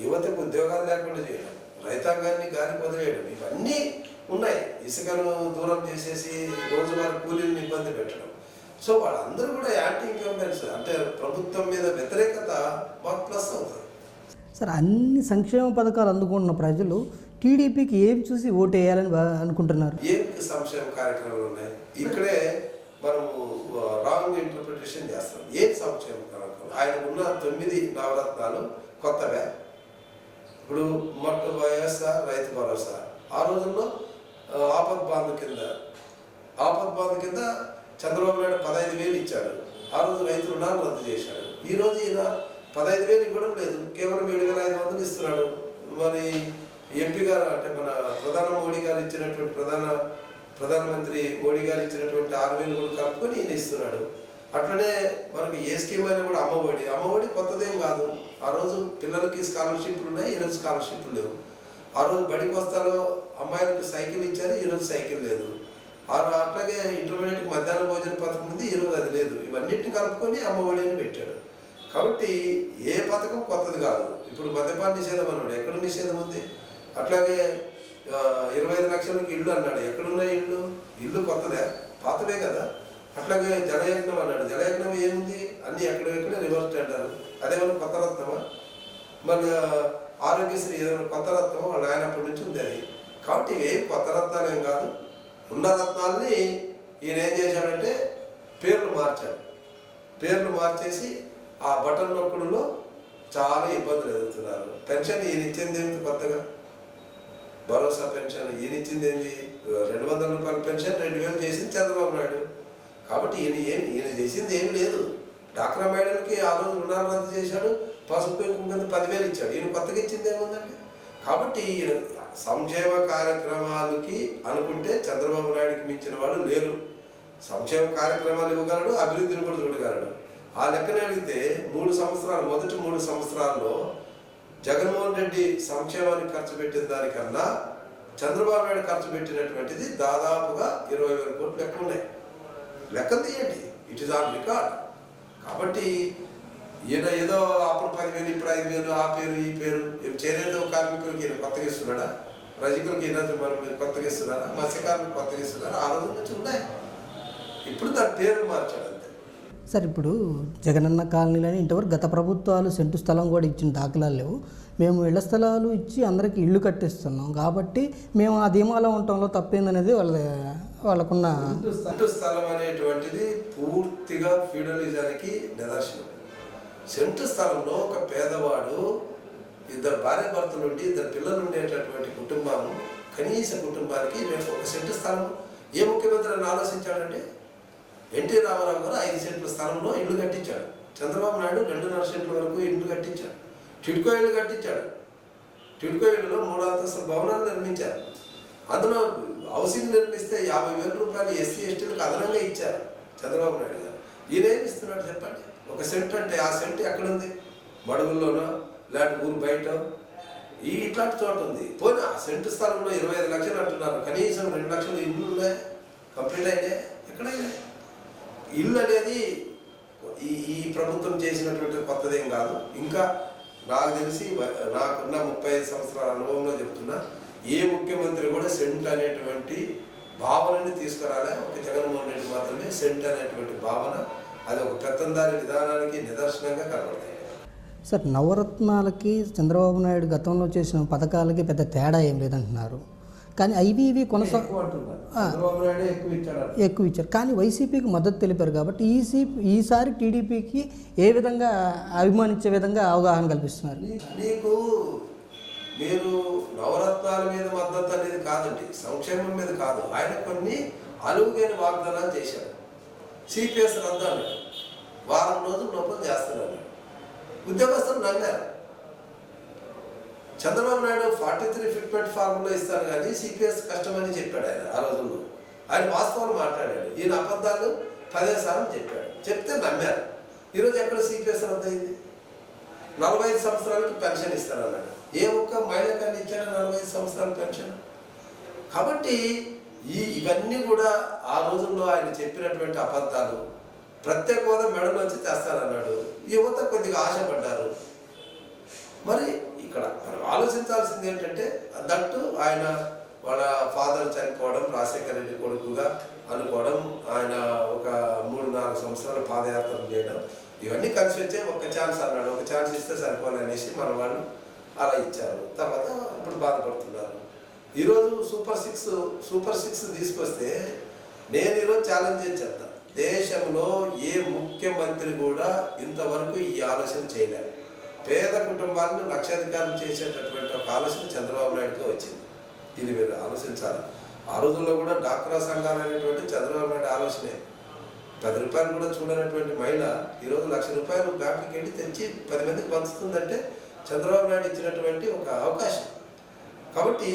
యువతకు ఉద్యోగాలు లేకుండా చేయడం, రైతాంగాన్ని గాలి వదిలేయడం, ఇవన్నీ ఉన్నాయి. ఇసుకను దూరం చేసేసి రోజువారీ కూలీలను ఇబ్బంది పెట్టడం. సో వాళ్ళందరూ కూడా యాంటీ ఇన్కంబెన్స్, అంటే ప్రభుత్వం మీద వ్యతిరేకత మాకు ప్లస్ అవుతుంది. సార్, అన్ని సంక్షేమ పథకాలు అందుకుంటున్న ప్రజలు టీడీపీకి ఏం చూసి ఓటు వేయాలని అనుకుంటున్నారు? ఏం సంక్షేమ కార్యక్రమాలు ఉన్నాయి? ఇక్కడే మనము రాంగ్ ఇంటర్ప్రిటేషన్ చేస్తాం. ఏం సంక్షేమ కార్యక్రమం? ఆయన ఉన్న 9 నవరత్నాలు కొత్తవే. ఇప్పుడు వైఎస్ఆర్ రైతు భరోసా, ఆ రోజుల్లో ఆపద్ బాంధు కింద చంద్రబాబు నాయుడు 15,000 ఇచ్చాడు. ఆ రోజు రైతు రుణాలు రద్దు చేశాడు. ఈ రోజు ఈయన 15,000 ఇవ్వడం లేదు, కేవలం 7,500 ఇస్తున్నాడు. మరి ఎంపీ గారు, అంటే మన ప్రధానమంత్రి మోడీ గారు ఇచ్చినటువంటి 6,000 కూడా కలుపుకొని ఈయన ఇస్తున్నాడు. అట్లనే మనకి ఏ స్కీమ్ అయినా కూడా అమ్మఒడి కొత్తదేం కాదు. ఆ రోజు పిల్లలకి స్కాలర్షిప్లు ఉన్నాయి, ఈరోజు స్కాలర్షిప్లు లేవు. ఆ రోజు బడికి వస్తాలో అమ్మాయిలకు సైకిల్ ఇచ్చారు, ఈరోజు సైకిల్ లేదు. అట్లాగే ఇంటర్మీడియట్ మధ్యాహ్న భోజన పథకం ఉంది, ఈరోజు అది లేదు. ఇవన్నిటిని కలుపుకొని అమ్మఒడిని పెట్టాడు. కాబట్టి ఏ పథకం కొత్తది కాదు. ఇప్పుడు మద్యపాన నిషేధం అన్నాడు, ఎక్కడ నిషేధం ఉంది? అట్లాగే 25 లక్షలకి ఇల్లు అన్నాడు, ఎక్కడున్నాయి ఇల్లు కొత్తదే, పాతవే కదా. అట్లాగే జలయజ్ఞం అన్నాడు, జలయజ్ఞం ఏముంది? అన్నీ ఎక్కడెక్కడ రివర్స్ అంటారు. అదేమన్నా కొత్త రత్నమా? మళ్ళీ ఆరోగ్యశ్రీ ఏదైనా కొత్త రత్నమా? వాళ్ళ ఆయనప్పటి నుంచి ఉంది అది. కాబట్టి ఏం కొత్త రత్నాలు ఏం కాదు. ఉన్న రత్నాల్ని ఈయన ఏం చేశాడంటే పేర్లు మార్చేసి ఆ బటన్ నొక్కుడులో చాలా ఇబ్బందులు ఎదుగుతున్నారు. పెన్షన్ ఈయన ఇచ్చింది ఏమిటి? కొత్తగా భరోసా పెన్షన్ ఈయన ఇచ్చింది ఏంటి? 200 రూపాయల పెన్షన్ 2,000 చేసింది చంద్రబాబు నాయుడు. కాబట్టి ఈయన చేసింది ఏమి లేదు. డాక్రా మహిళలకి ఆ రోజు రుణాలు రద్దు చేశాడు, పసుపు కింద 10,000 ఇచ్చాడు. ఈయన కొత్తగా ఇచ్చింది ఏముందండి? కాబట్టి సంక్షేమ కార్యక్రమాలకి అనుకుంటే చంద్రబాబు నాయుడికి మించిన వాళ్ళు లేరు. సంక్షేమ కార్యక్రమాలు ఇవ్వగలడు, అభివృద్ధిని కూడా చూడగలడు. ఆ లెక్కన అడిగితే 3 సంవత్సరాలు, మొదటి 3 సంవత్సరాల్లో జగన్మోహన్ రెడ్డి సంక్షేమానికి ఖర్చు పెట్టిన దానికన్నా చంద్రబాబు నాయుడు ఖర్చు పెట్టినటువంటిది దాదాపుగా 20,000 కోట్లు లెక్క ఉన్నాయి. లెక్క తీయండి, ఇట్ ఈస్ ఆన్ రికార్డ్. కాబట్టి ఈయన ఏదో అప్పుడు 10,000 ఇప్పుడు 5,000, ఆ పేరు ఈ పేరు, చేనేత కార్మికులకి ఈయన కొత్తగా ఇస్తున్నాడా? రజకులకి ఈయన మనం కొత్తగా ఇస్తున్నారా? మత్స్యకారులకు కొత్తగా ఇస్తున్నారా? ఆ రోజు నుంచి ఉన్నాయి. ఇప్పుడు దాని పేరు మార్చాడు అంతే. సార్, ఇప్పుడు జగనన్న కాలనీలని ఇంతవరకు గత ప్రభుత్వాలు సెంటు స్థలం కూడా ఇచ్చిన దాఖలాలు లేవు. మేము ఇళ్ల స్థలాలు ఇచ్చి అందరికీ ఇల్లు కట్టిస్తున్నాం కాబట్టి మేము ఆ ధీమాలో ఉండటంలో తప్పేందనేది వాళ్ళకున్న సెంటు స్థలం అనేటువంటిది పూర్తిగా ఫ్యూడలిజానికి నిదర్శనం. సెంటు స్థలంలో ఒక పేదవాడు 2 భార్య భర్తలు ఉండి 2 పిల్లలు ఉండేటటువంటి కుటుంబం, కనీస కుటుంబానికి మేము 1 సెంటు స్థలం. ఏ ముఖ్యమంత్రి అని ఆలోచించాడండి? ఎన్టీ రామారావు గారు 5 సెంట్ల స్థలంలో ఇల్లు కట్టించాడు. చంద్రబాబు నాయుడు 2.5 సెంట్ల వరకు ఇల్లు కట్టించాడు. టిడ్కో ఇల్లు కట్టించాడు. టిడ్కో ఇల్లులో 3 అంతస్తుల భవనాలు నిర్మించారు. అందులో హౌసింగ్ నిర్మిస్తే 50,000 రూపాయలు ఎస్సీ ఎస్టీలకు అదనంగా ఇచ్చారు చంద్రబాబు నాయుడు గారు. ఈయనేం ఇస్తున్నాడు చెప్పండి? 1 సెంట్ అంటే ఆ సెంట్ ఎక్కడుంది? మడుగుల్లోనో లేకపోతే ఊరు బయట ఇట్లాంటి చోట ఉంది. పోనీ ఆ సెంటు స్థలంలో 25 లక్షలు అంటున్నారు, కనీసం 2 లక్షలు ఇల్లు ఉన్నాయి, కంప్లీట్ అయినాయి? ఎక్కడైనా ఇల్లు అనేది ఈ ఈ ప్రభుత్వం చేసినటువంటి కొత్తదేం కాదు. ఇంకా నాకు తెలిసి నాకున్న 35 సంవత్సరాల అనుభవంలో చెప్తున్నా, ఏ ముఖ్యమంత్రి కూడా సెంట్ అనేటువంటి భావనని తీసుకురాలే. ఒక జగన్మోహన్ రెడ్డి మాత్రమే సెంట్ అనేటువంటి భావన, అది ఒక పెత్తందారి విధానానికి నిదర్శనంగా కనబడతాయి. సార్, నవరత్నాలకి చంద్రబాబు నాయుడు గతంలో చేసిన పథకాలకి పెద్ద తేడా ఏం లేదంటున్నారు. కానీ ఇవి చంద్రబాబు నాయుడు ఎక్కువ ఇచ్చారు. కానీ వైసీపీకి మద్దతు తెలిపారు కాబట్టి ఈసారి టీడీపీకి ఏ విధంగా అభిమానించే విధంగా అవగాహన కల్పిస్తున్నారు. మీరు నవరత్నాల మీద మద్దతు అనేది కాదండి, సంక్షేమం మీద కాదు. ఆయన కొన్ని అలుగులేని వాగ్దానాలు చేశారు. సిపిఎస్ రద్దు అన్నాడు, వారం రోజులు లోపల చేస్తున్నారు. ఉద్యోగస్తులు నమ్మారు. చంద్రబాబు నాయుడు 43 ఫిట్మెంట్ ఫార్ములా ఇస్తాను కానీ సిపిఎస్ కష్టమని చెప్పాడు ఆయన ఆ రోజుల్లో. ఆయన వాస్తవాలు మాట్లాడాడు. ఈయన అబద్ధాలు 10 సార్లు చెప్పాడు. చెప్తే నమ్మారు. ఈరోజు ఎక్కడ సిపిఎస్ రద్దు అయింది? 45 సంవత్సరాలకి పెన్షన్ ఇస్తానన్నాడు. ఏ ఒక్క మహిళకన్నా ఇచ్చాడు 45 సంవత్సరాల పెన్షన్? కాబట్టి ఇవన్నీ కూడా ఆ రోజుల్లో ఆయన చెప్పినటువంటి అబద్ధాలు. ప్రత్యేక హోదా మెడలోంచి తెస్తానన్నాడు. యువత కొద్దిగా ఆశపడ్డారు. మరి ఇక్కడ మనం ఆలోచించాల్సింది ఏంటంటే, దట్టు ఆయన వాళ్ళ ఫాదర్ చనిపోవడం, రాజశేఖర రెడ్డి కొడుకుగా అనుకోవడం, ఆయన ఒక 3-4 సంవత్సరాలు పాదయాత్రలు చేయడం, ఇవన్నీ కలిసి వచ్చే ఒక ఛాన్స్ అన్నాడు. ఒక ఛాన్స్ ఇస్తే సరిపోవాలనేసి మన వాళ్ళు అలా ఇచ్చారు. తర్వాత ఇప్పుడు బాధపడుతున్నారు. ఈరోజు సూపర్ సిక్స్ తీసుకొస్తే నేను ఈరోజు ఛాలెంజ్ చేసి చెప్తాను, దేశంలో ఏ ముఖ్యమంత్రి కూడా ఇంతవరకు ఈ ఆలోచన చేయలేదు. పేద కుటుంబాలను లక్షాధికారులు చేసేటటువంటి ఒక ఆలోచన చంద్రబాబు నాయుడుతో వచ్చింది. ఇది మీరు ఆలోచించాలి. ఆ రోజుల్లో కూడా డాక్రా సంఘాలు అనేటువంటి చంద్రబాబు నాయుడు ఆలోచనే. 10 రూపాయలు కూడా చూడనటువంటి మహిళ ఈరోజు ₹1,00,000 బ్యాంకుకి వెళ్ళి తెచ్చి 10 మందికి పంచుతుందంటే చంద్రబాబు నాయుడు ఇచ్చినటువంటి ఒక అవకాశం. కాబట్టి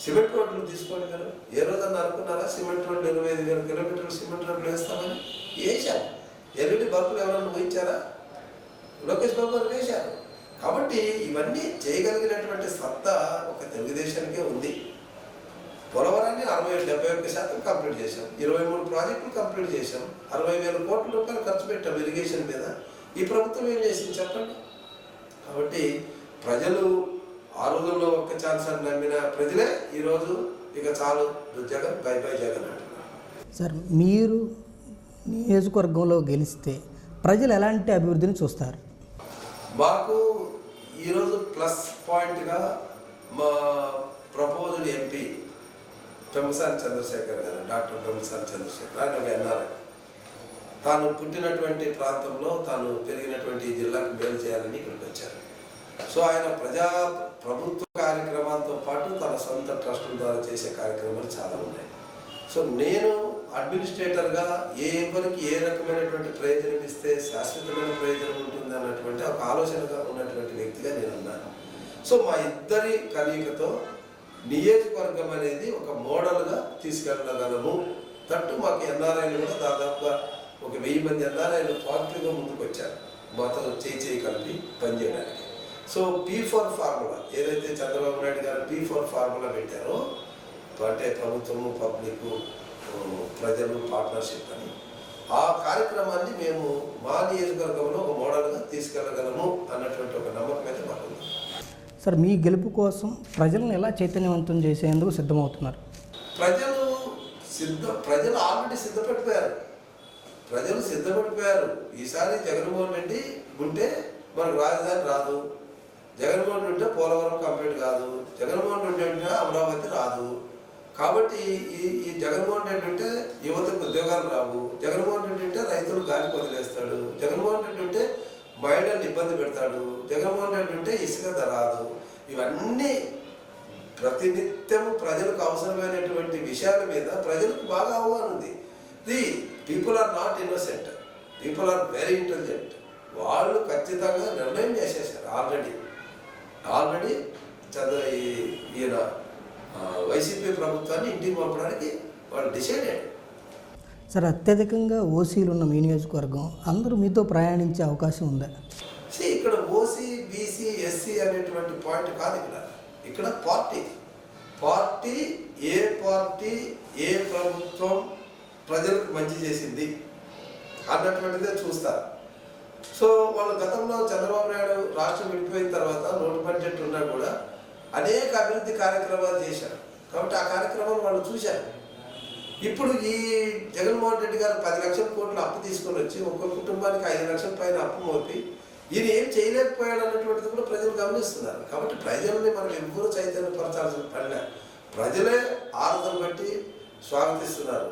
సిమెంట్ రోడ్లు తీసుకోండి. కదా ఏ రోజన్నా అనుకున్నారా సిమెంట్ రోడ్లు 25,000 కిలోమీటర్లు సిమెంట్ రోడ్లు వేస్తామని? వేశారు. ఎల్ఈడి బల్బులు ఎవరన్నా ఊహించారా? లోకేష్ బాబు గారు వేశారు. కాబట్టి ఇవన్నీ చేయగలిగినటువంటి సత్తా ఒక తెలుగుదేశానికే ఉంది. పోలవరాన్ని 60-71% కంప్లీట్ చేశాం. 23 ప్రాజెక్టులు కంప్లీట్ చేశాం. 60,000 కోట్ల రూపాయలు ఖర్చు పెట్టాం ఇరిగేషన్ మీద. ఈ ప్రభుత్వం ఏం చేసింది చెప్పండి? కాబట్టి ప్రజలు ఆ రోజుల్లో ఒక్క ఛాన్స్ అని నమ్మిన ప్రజలే ఈరోజు ఇక చాలు జగన్, బై బై జగన్ అంటున్నారు. సార్, మీరు నియోజకవర్గంలో గెలిస్తే ప్రజలు ఎలాంటి అభివృద్ధిని చూస్తారు? మాకు ఈరోజు ప్లస్ పాయింట్గా మా ప్రపోజ్డ్ ఎంపీ పెమ్మసాని చంద్రశేఖర్ గారు, డాక్టర్ పెమ్మసాని చంద్రశేఖర్, ఆయన ఒక ఎన్ఆర్ఐ. తాను పుట్టినటువంటి ప్రాంతంలో, తాను పెరిగినటువంటి జిల్లాకు మేలు చేయాలని ఇక్కడికి వచ్చారు. సో ఆయన ప్రభుత్వ కార్యక్రమాలతో పాటు తన సొంత ట్రస్టుల ద్వారా చేసే కార్యక్రమాలు చాలా ఉన్నాయి. సో నేను అడ్మినిస్ట్రేటర్గా ఎవరికి ఏ రకమైనటువంటి ప్రయోజనం ఇస్తే శాశ్వతమైన ప్రయోజనం ఉంటుంది అన్నటువంటి ఒక ఆలోచనగా ఉన్నటువంటి వ్యక్తిగా నేను ఉన్నాను. సో మా ఇద్దరి కలయికతో నియోజకవర్గం అనేది ఒక మోడల్గా తీసుకెళ్ళగలము. తట్టు మాకు ఎన్ఆర్ఐలు కూడా దాదాపుగా ఒక 1000 మంది ఎన్ఆర్ఐలు పాజిటివ్గా ముందుకు వచ్చారు మాతో చేయి కలిపి పనిచేయడానికి. సో P4 ఫార్ములా ఏదైతే చంద్రబాబు నాయుడు గారు P4 ఫార్ములా పెట్టారో, అంటే ప్రభుత్వము, పబ్లిక్, ప్రజలు పార్ట్నర్షిప్ అని, ఆ కార్యక్రమాన్ని మేము మా నియోజకవర్గంలో ఒక మోడల్గా తీసుకెళ్ళగలము అన్నటువంటి ఒక నమ్మకం అయితే మాకు ఉంది. సార్, మీ గెలుపు కోసం ప్రజలను ఎలా చైతన్యవంతం చేసేందుకు సిద్ధమవుతున్నారు? ప్రజలు ఆల్రెడీ సిద్ధపడిపోయారు. ఈసారి జగన్మోహన్ రెడ్డి ఉంటే మనకు రాజధాని రాదు, జగన్మోహన్ రెడ్డి ఉంటే పోలవరం కంప్లీట్ కాదు, జగన్మోహన్ రెడ్డి ఉంటే అమరావతి రాదు. కాబట్టి ఈ జగన్మోహన్ రెడ్డి ఉంటే యువతకు ఉద్యోగాలు రావు, జగన్మోహన్ రెడ్డి ఉంటే రైతులు గాలి వదిలేస్తాడు, జగన్మోహన్ రెడ్డి ఉంటే మహిళలను ఇబ్బంది పెడతాడు, జగన్మోహన్ రెడ్డి ఉంటే ఇసుక రాదు. ఇవన్నీ ప్రతినిత్యం ప్రజలకు అవసరమైనటువంటి విషయాల మీద ప్రజలకు బాగా అవగాహన ఉంది. People are not innocent, people are very intelligent. వాళ్ళు ఖచ్చితంగా నిర్ణయం చేసేసారు ఆల్రెడీ ఈయన వైసీపీ ప్రభుత్వాన్ని ఇంటికి పంపడానికి వాళ్ళు డిసైడ్ అయ్యారు. సార్, అత్యధికంగా ఓసీలు ఉన్న మీ నియోజకవర్గం, అందరూ మీతో ప్రయాణించే అవకాశం ఉందా? ఇక్కడ ఓసీ, బీసీ, ఎస్సీ అనేటువంటి పాయింట్ కాదు. ఇక్కడ పార్టీ ఏ ప్రభుత్వం ప్రజలకు మంచి చేసింది, అన్నటువంటిదే చూస్తారు. సో వాళ్ళు గతంలో చంద్రబాబు నాయుడు రాష్ట్రం విడిపోయిన తర్వాత నోటు బడ్జెట్ ఉన్నా కూడా అనేక అభివృద్ధి కార్యక్రమాలు చేశారు. కాబట్టి ఆ కార్యక్రమాలు వాళ్ళు చూశారు. ఇప్పుడు ఈ జగన్మోహన్ రెడ్డి గారు 10 లక్షల కోట్లు అప్పు తీసుకొని వచ్చి ఒక్కొక్క కుటుంబానికి 5 లక్షల పైన అప్పు మోపి ఈయన ఏం చేయలేకపోయాడు అన్నటువంటిది కూడా ప్రజలు గమనిస్తున్నారు. కాబట్టి ప్రజల్ని మనం ఎవ్వరూ చైతన్యపరచాల్సిన పనిలే. ప్రజలే ఆరాధన బట్టి స్వాగతిస్తున్నారు.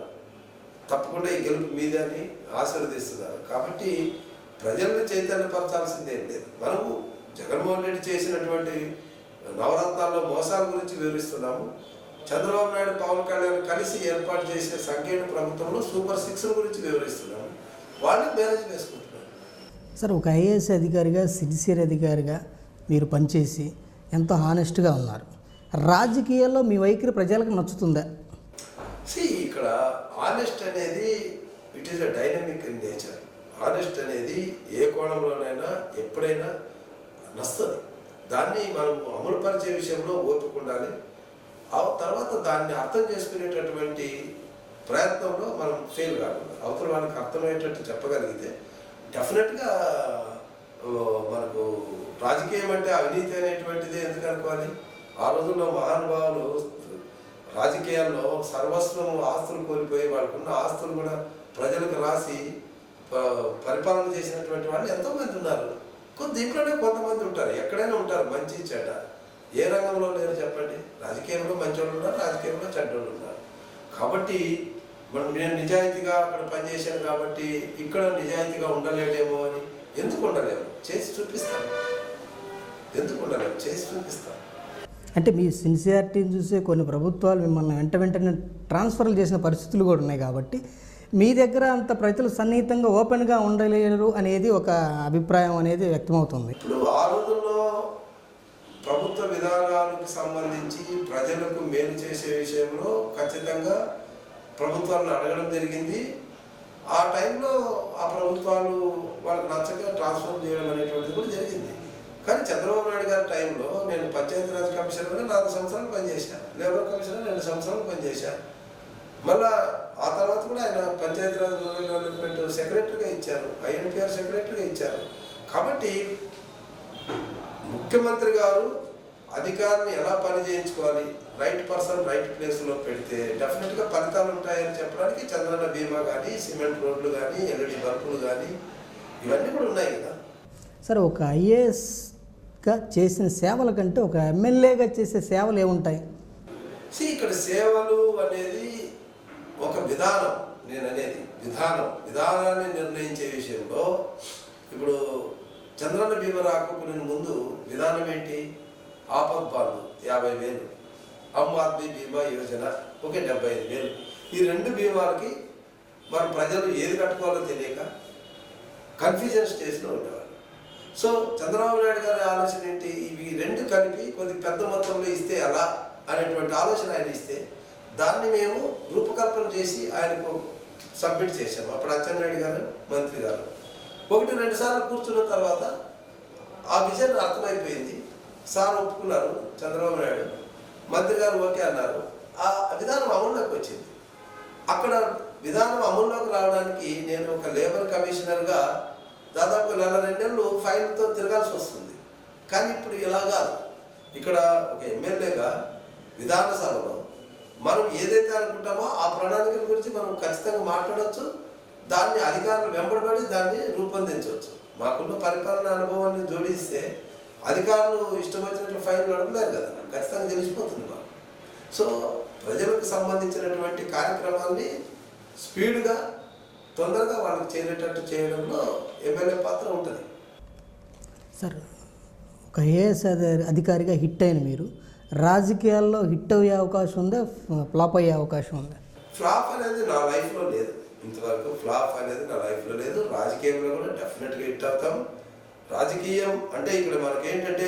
తప్పకుండా ఈ గెలుపు మీదని ఆశీర్వదిస్తున్నారు. కాబట్టి ప్రజల్ని చైతన్యపరచాల్సిందేం లేదు. మనము జగన్మోహన్ రెడ్డి చేసినటువంటి నవరత్నాల్లో మోసాల గురించి వివరిస్తున్నాము. చంద్రబాబు నాయుడు పవన్ కళ్యాణ్ కలిసి ఏర్పాటు చేసే సంకీర్ణ ప్రభుత్వంలో సూపర్ 6 గురించి వివరిస్తున్నాము. వాళ్ళు మేనేజ్ చేసుకుంటున్నారు. సార్, ఒక ఐఏఎస్ అధికారిగా, సిన్సియర్ అధికారిగా మీరు పనిచేసి ఎంతో హానెస్ట్గా ఉన్నారు. రాజకీయాల్లో మీ వైఖరి ప్రజలకు నచ్చుతుందా? ఇక్కడ ఆనెస్ట్ అనేది it is a dynamic in nature. Honest అనేది ఏ కోణంలోనైనా ఎప్పుడైనా నస్తుంది. దాన్ని మనం అమలుపరిచే విషయంలో ఓపిక ఉండాలి. ఆ తర్వాత దాన్ని అర్థం చేసుకునేటటువంటి ప్రయత్నంలో మనం ఫెయిల్ కాకుండా అవతల వాళ్ళకి అర్థమయ్యేటట్టు చెప్పగలిగితే డెఫినెట్గా మనకు రాజకీయం అంటే అవినీతి అనేటువంటిది ఎందుకు అనుకోవాలి? ఆ రోజుల్లో మహానుభావులు రాజకీయాల్లో సర్వస్వం ఆస్తులు కోల్పోయి వాళ్ళకున్న ఆస్తులు కూడా ప్రజలకు రాసి పరిపాలన చేసినటువంటి వాళ్ళు ఎంతోమంది ఉన్నారు. దీంట్లోనే కొంతమంది ఉంటారు, ఎక్కడైనా ఉంటారు, మంచి చెడ్డ. ఏ రంగంలో లేరు చెప్పండి? రాజకీయంలో మంచి వాళ్ళు ఉన్నారు, రాజకీయంలో చెడ్డోళ్ళు ఉన్నారు. కాబట్టి నేను నిజాయితీగా అక్కడ పనిచేశాను కాబట్టి ఇక్కడ నిజాయితీగా ఉండలేడేమో అని. ఎందుకు ఉండలేము? చేసి చూపిస్తాను. ఎందుకు ఉండలేము? చేసి చూపిస్తాను. అంటే మీ సిన్సియారిటీని చూసే కొన్ని ప్రభుత్వాలు మిమ్మల్ని వెంటనే ట్రాన్స్ఫర్లు చేసిన పరిస్థితులు కూడా ఉన్నాయి. కాబట్టి మీ దగ్గర అంత ప్రజలు సన్నిహితంగా ఓపెన్గా ఉండలేరు అనేది ఒక అభిప్రాయం అనేది వ్యక్తమవుతుంది. ఇప్పుడు ఆ రోజుల్లో ప్రభుత్వ విధానాలకు సంబంధించి ప్రజలకు మేలు చేసే విషయంలో ఖచ్చితంగా ప్రభుత్వాలను అడగడం జరిగింది. ఆ టైంలో ఆ ప్రభుత్వాలు వాళ్ళకి నచ్చక ట్రాన్స్ఫర్ చేయడం అనేటువంటిది కూడా జరిగింది. కానీ చంద్రబాబు నాయుడు గారి టైంలో నేను పంచాయతీరాజ్ కమిషనర్గా 4 సంవత్సరాలు పనిచేశాను, లేబర్ కమిషనర్ 2 సంవత్సరాలు పనిచేశాను. మళ్ళా ఆ తర్వాత కూడా ఆయన పంచాయతీరాజ్ రూరల్ డెవలప్మెంట్ సెక్రటరీగా ఇచ్చారు, ఐఎన్పిఆర్ సెక్రటరీగా ఇచ్చారు. కాబట్టి ముఖ్యమంత్రి గారు అధికారిని ఎలా పని చేయించుకోవాలి, రైట్ పర్సన్ రైట్ ప్లేస్లో పెడితే డెఫినెట్గా ఫలితాలు ఉంటాయని చెప్పడానికి చంద్రన్న బీమా కానీ, సిమెంట్ రోడ్లు కానీ, ఎల్ఈడి బల్బులు కానీ ఇవన్నీ కూడా ఉన్నాయి కదా. సార్, ఒక ఐఏఎస్గా చేసిన సేవల కంటే ఒక ఎమ్మెల్యేగా చేసే సేవలు ఏముంటాయి? ఇక్కడ సేవలు అనేది ఒక విధానం. నేను అనేది విధానాన్ని నిర్ణయించే విషయంలో ఇప్పుడు చంద్రన్న బీమా రాకపోయిన ముందు విధానం ఏంటి? ఆపద్బాంధు 50,000, ఆమ్ ఆద్మీ బీమా యోజన 75,000. ఈ 2 బీమాలకి మన ప్రజలు ఏది కట్టుకోవాలో తెలియక కన్ఫ్యూజన్ స్టేజ్లో ఉండేవారు. సో చంద్రబాబు నాయుడు గారి ఆలోచన ఏంటి? ఇవి 2 కలిపి కొద్ది పెద్ద మొత్తంలో ఇస్తే ఎలా అనేటువంటి ఆలోచన ఆయన ఇస్తే దాన్ని మేము రూపకల్పన చేసి ఆయనకు సబ్మిట్ చేశాము. అప్పుడు అచ్చెన్నాయుడు గారు మంత్రి గారు 1-2 సార్లు కూర్చున్న తర్వాత ఆ విజన్ అర్థమైపోయింది. సార్ ఒప్పుకున్నారు, చంద్రబాబు నాయుడు మంత్రి గారు ఓకే అన్నారు. ఆ విధానం అమల్లోకి వచ్చింది. అక్కడ విధానం అమల్లోకి రావడానికి నేను ఒక లేబర్ కమిషనర్గా దాదాపు 1.5 నెలలు ఫైల్తో తిరగాల్సి వస్తుంది. కానీ ఇప్పుడు ఇలా కాదు. ఇక్కడ ఒక ఎమ్మెల్యేగా విధాన సభలో మనం ఏదైతే అనుకుంటామో ఆ ప్రణాళికల గురించి మనం ఖచ్చితంగా మాట్లాడవచ్చు. దాన్ని అధికారులు వెంబడబడి దాన్ని రూపొందించవచ్చు. మాకున్న పరిపాలన అనుభవాన్ని జోడిస్తే అధికారులు ఇష్టం వచ్చినట్లు ఫైల్ నడపలేరు కదా, ఖచ్చితంగా తెలిసిపోతుంది మాకు. సో ప్రజలకు సంబంధించినటువంటి కార్యక్రమాన్ని స్పీడ్గా తొందరగా వాళ్ళకి చేరేటట్టు చేయడంలో ఎమ్మెల్యే పాత్ర ఉంటుంది. సార్, ఒక ఐఏఎస్ అధికారిగా హిట్ అయిన మీరు రాజకీయాల్లో హిట్ అయ్యే అవకాశం ఉందా, ఫ్లాప్ అయ్యే అవకాశం ఉందా? ఫ్లాప్ అనేది నా లైఫ్లో లేదు. ఇంతవరకు ఫ్లాప్ అనేది నా లైఫ్లో లేదు. రాజకీయంలో కూడా డెఫినెట్గా హిట్ అవుతాం. రాజకీయం అంటే ఇక్కడ మనకేంటంటే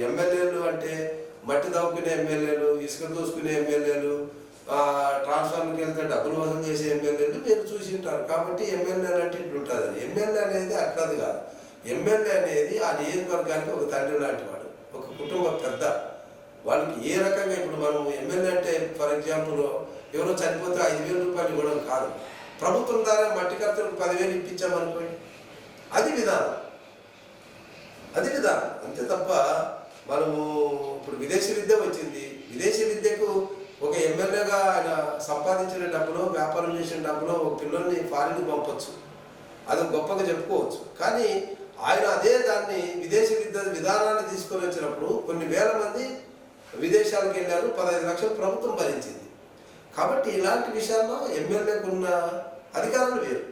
ఎమ్మెల్యేలు అంటే మట్టి దవ్వుకునే ఎమ్మెల్యేలు, ఇసుక దోసుకునే ఎమ్మెల్యేలు, ట్రాన్స్ఫార్మర్కి వెళ్తే డబ్బులు వసూలు చేసే ఎమ్మెల్యేలు మీరు చూసి ఉంటారు. కాబట్టి ఎమ్మెల్యేలు అంటే ఇట్లా ఉంటుందని. ఎమ్మెల్యే అనేది అట్లది కాదు. ఎమ్మెల్యే అనేది ఆ నియోజకవర్గానికి ఒక తండ్రి లాంటి వాడు, ఒక కుటుంబ పెద్ద. వాళ్ళకి ఏ రకంగా ఇప్పుడు మనం ఎమ్మెల్యే అంటే ఫర్ ఎగ్జాంపుల్ ఎవరో చనిపోతే 5,000 రూపాయలు ఇవ్వడం కాదు. ప్రభుత్వం ద్వారా మట్టి ఖర్చులకు 10,000 ఇప్పించామనుకోండి, అది విధానం. అంతే తప్ప మనము ఇప్పుడు విదేశీ విద్య వచ్చింది, విదేశీ విద్యకు ఒక ఎమ్మెల్యేగా ఆయన సంపాదించిన డబ్బులో, వ్యాపారం చేసిన డబ్బులో ఒక పిల్లల్ని ఫారిన్కి పంపొచ్చు, అది గొప్పగా చెప్పుకోవచ్చు. కానీ ఆయన అదే దాన్ని విదేశీ విద్య విధానాన్ని తీసుకొని వచ్చినప్పుడు కొన్ని వేల మంది విదేశాలకు వెళ్ళారు, 15 లక్షలు ప్రభుత్వం భరించింది. కాబట్టి ఇలాంటి విషయాల్లో ఎమ్మెల్యేకు ఉన్న అధికారాలు వేరు.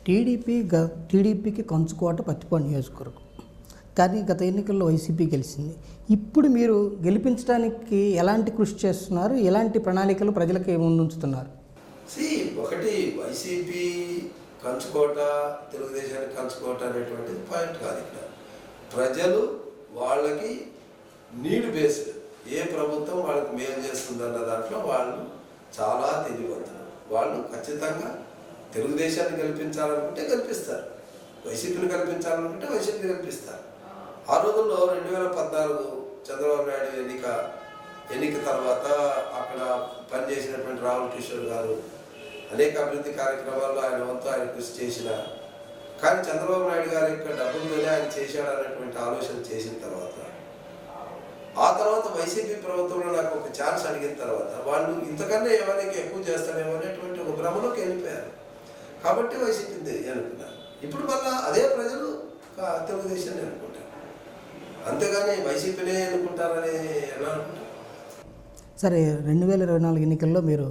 టీడీపీకి కంచుకోట పత్తిపాడు నియోజకవర్గం, కానీ గత ఎన్నికల్లో వైసీపీ గెలిచింది. ఇప్పుడు మీరు గెలిపించడానికి ఎలాంటి కృషి చేస్తున్నారు, ఎలాంటి ప్రణాళికలు ప్రజలకి ముందుంచుతున్నారు? ఒకటి వైసీపీ కంచుకోట, తెలుగుదేశానికి కంచుకోట అనేటువంటిది పాయింట్ కాదు. ఇక్కడ ప్రజలు వాళ్ళకి నీడ్ బేస్డ్ ఏ ప్రభుత్వం వాళ్ళకి మేలు చేస్తుందన్న దాంట్లో వాళ్ళు చాలా తెలియవద్దు. వాళ్ళు ఖచ్చితంగా తెలుగుదేశాన్ని గెలిపించాలనుకుంటే గెలిపిస్తారు, వైసీపీని గెలిపించాలనుకుంటే వైసీపీని గెలిపిస్తారు. ఆ రోజుల్లో 2014 చంద్రబాబు నాయుడు ఎన్నిక తర్వాత అక్కడ పనిచేసినటువంటి రాహుల్ కిషోర్ గారు అనేక అభివృద్ధి కార్యక్రమాల్లో ఆయన వంతు ఆయన కృషి చేసిన, కానీ చంద్రబాబు నాయుడు గారి యొక్క డబ్బులతోనే ఆయన చేశాడనేటువంటి ఆలోచన చేసిన తర్వాత, ఆ తర్వాత వైసీపీ ప్రభుత్వంలో నాకు ఒక ఛాన్స్ అడిగిన తర్వాత వాళ్ళు ఇంతకన్నా ఏమైనా ఎక్కువ చేస్తారేమో అనేటువంటి ఒక భ్రమలోకి వెళ్ళిపోయారు. కాబట్టి వైసీపీ అనుకున్నారు. ఇప్పుడు మళ్ళీ అదే ప్రజలు తెలుగుదేశాన్ని అనుకుంటారు, అంతేగాని వైసీపీనే అనుకుంటారని ఎలా అనుకుంటారు? సరే, 2024 ఎన్నికల్లో మీరు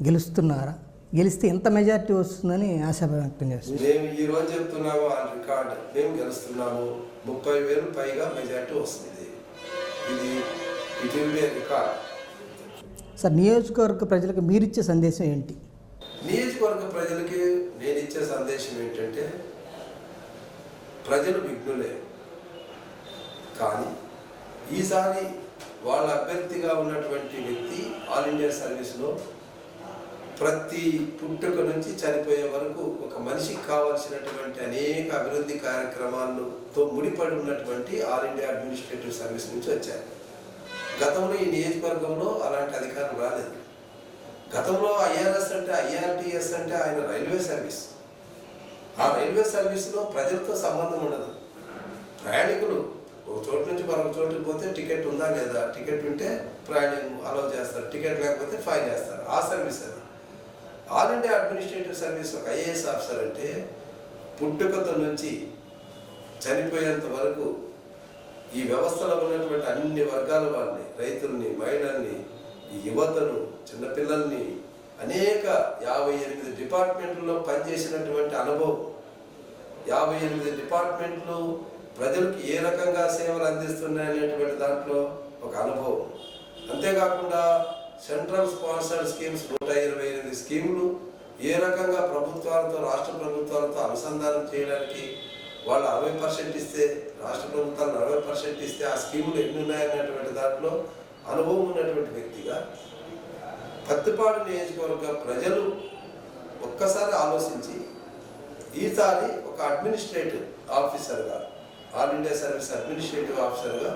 గెలుస్తున్నారా? గెలిస్తే ఎంత మెజారిటీ వస్తుందని ఆశ వ్యక్తం చేస్తుంది? మేము ఈరోజు చెప్తున్నాము ఆన్ రికార్డ్, మేము గెలుస్తున్నాము, 30,000 పైగా మెజారిటీ వస్తుంది. It will be record. Sir, నియోజకవర్గ ప్రజలకు మీరిచ్చే సందేశం ఏంటి? నియోజకవర్గ ప్రజలకి నేను ఇచ్చే సందేశం ఏంటంటే, ప్రజలు విఘ్నులే, కానీ ఈసారి వాళ్ళ అభ్యర్థిగా ఉన్నటువంటి వ్యక్తి ఆల్ ఇండియా సర్వీస్లో ప్రతి పుట్టుక నుంచి చనిపోయే వరకు ఒక మనిషికి కావాల్సినటువంటి అనేక అభివృద్ధి కార్యక్రమాలతో ముడిపడి ఉన్నటువంటి ఆల్ ఇండియా అడ్మినిస్ట్రేటివ్ సర్వీస్ నుంచి వచ్చారు. గతంలో ఈ నియోజకవర్గంలో అలాంటి అధికారం రాలేదు. గతంలో ఐఆర్ఎస్ అంటే ఐఆర్టీఎస్ అంటే ఆయన రైల్వే సర్వీస్. ఆ రైల్వే సర్వీస్లో ప్రజలతో సంబంధం ఉండదు. ప్రయాణికులు ఒక చోటు నుంచి మరొక చోటుకి పోతే టికెట్ ఉందా లేదా, టికెట్ ఉంటే ప్రయాణం అలౌ చేస్తారు, టికెట్ లేకపోతే ఫైన్ వేస్తారు. ఆ సర్వీస్ అది. ఆల్ ఇండియా అడ్మినిస్ట్రేటివ్ సర్వీస్ ఒక ఐఏఎస్ ఆఫీసర్ అంటే పుట్టుకతో నుంచి చనిపోయేంత వరకు ఈ వ్యవస్థలో ఉన్నటువంటి అన్ని వర్గాల వాళ్ళని, రైతుల్ని, మహిళల్ని, ఈ యువతను, చిన్నపిల్లల్ని, అనేక 58 డిపార్ట్మెంట్లలో పనిచేసినటువంటి అనుభవం, 58 డిపార్ట్మెంట్లు ప్రజలకు ఏ రకంగా సేవలు అందిస్తున్నాయనేటువంటి దాంట్లో ఒక అనుభవం. అంతేకాకుండా సెంట్రల్ స్పాన్సర్డ్ స్కీమ్స్ 128 స్కీములు ఏ రకంగా ప్రభుత్వాలతో, రాష్ట్ర ప్రభుత్వాలతో అనుసంధానం చేయడానికి వాళ్ళు 60% ఇస్తే, రాష్ట్ర ప్రభుత్వాలు 40% ఇస్తే ఆ స్కీములు ఎన్ని ఉన్నాయన్నటువంటి దాంట్లో అనుభవం ఉన్నటువంటి వ్యక్తిగా పత్తిపాడు నియోజకవర్గ ప్రజలు ఒక్కసారి ఆలోచించి ఈసారి ఒక అడ్మినిస్ట్రేటివ్ ఆఫీసర్గా, ఆల్ ఇండియా సర్వీస్ అడ్మినిస్ట్రేటివ్ ఆఫీసర్గా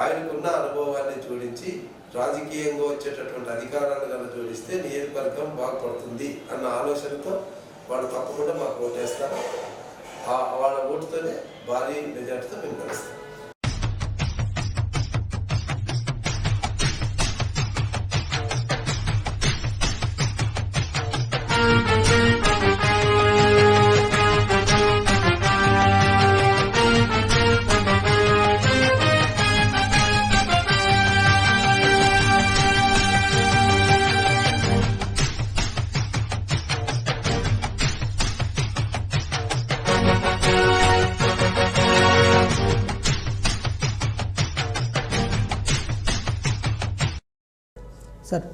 ఆయనకున్న అనుభవాన్ని జోడించి రాజకీయంగా వచ్చేటటువంటి అధికారాలు కన్నా జోడిస్తే నియోజకవర్గం బాగుపడుతుంది అన్న ఆలోచనతో వాళ్ళు తప్పకుండా మాకు ఓటేస్తారు. వాళ్ళ ఓటుతోనే భారీ మెజార్టీతో మేము గెలుస్తాం. సార్,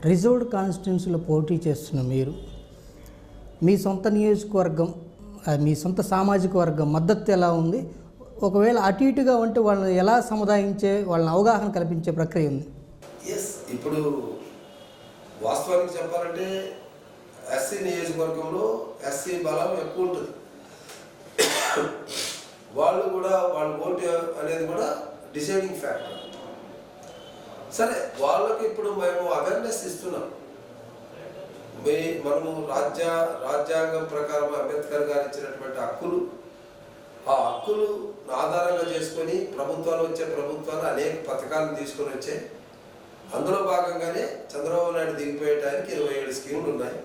రిజర్వ్డ్ కాన్స్టిట్యున్సీలో పోటీ చేస్తున్న మీరు మీ సొంత నియోజకవర్గం, మీ సొంత సామాజిక వర్గం మద్దతు ఎలా ఉంది? ఒకవేళ అటు ఇటుగా ఉంటే వాళ్ళని ఎలా సముదాయించే, వాళ్ళని అవగాహన కల్పించే ప్రక్రియ ఉంది? ఇప్పుడు వాస్తవానికి చెప్పాలంటే ఎస్సీ నియోజకవర్గంలో ఎస్సీ బలం ఎక్కువ ఉంటుంది. వాళ్ళు కూడా వాళ్ళ ఓటు అనేది కూడా డిసైడింగ్ ఫ్యాక్టర్. సరే, వాళ్ళకి ఇప్పుడు మేము అవేర్నెస్ ఇస్తున్నాం. మనము రాజ్యాంగం ప్రకారం అంబేద్కర్ గారు ఇచ్చినటువంటి హక్కులు, ఆ హక్కులు ఆధారంగా చేసుకొని ప్రభుత్వాలు అనేక పథకాలను తీసుకొని వచ్చాయి. అందులో భాగంగానే చంద్రబాబు నాయుడు దిగిపోయడానికి 27 స్కీములు ఉన్నాయి.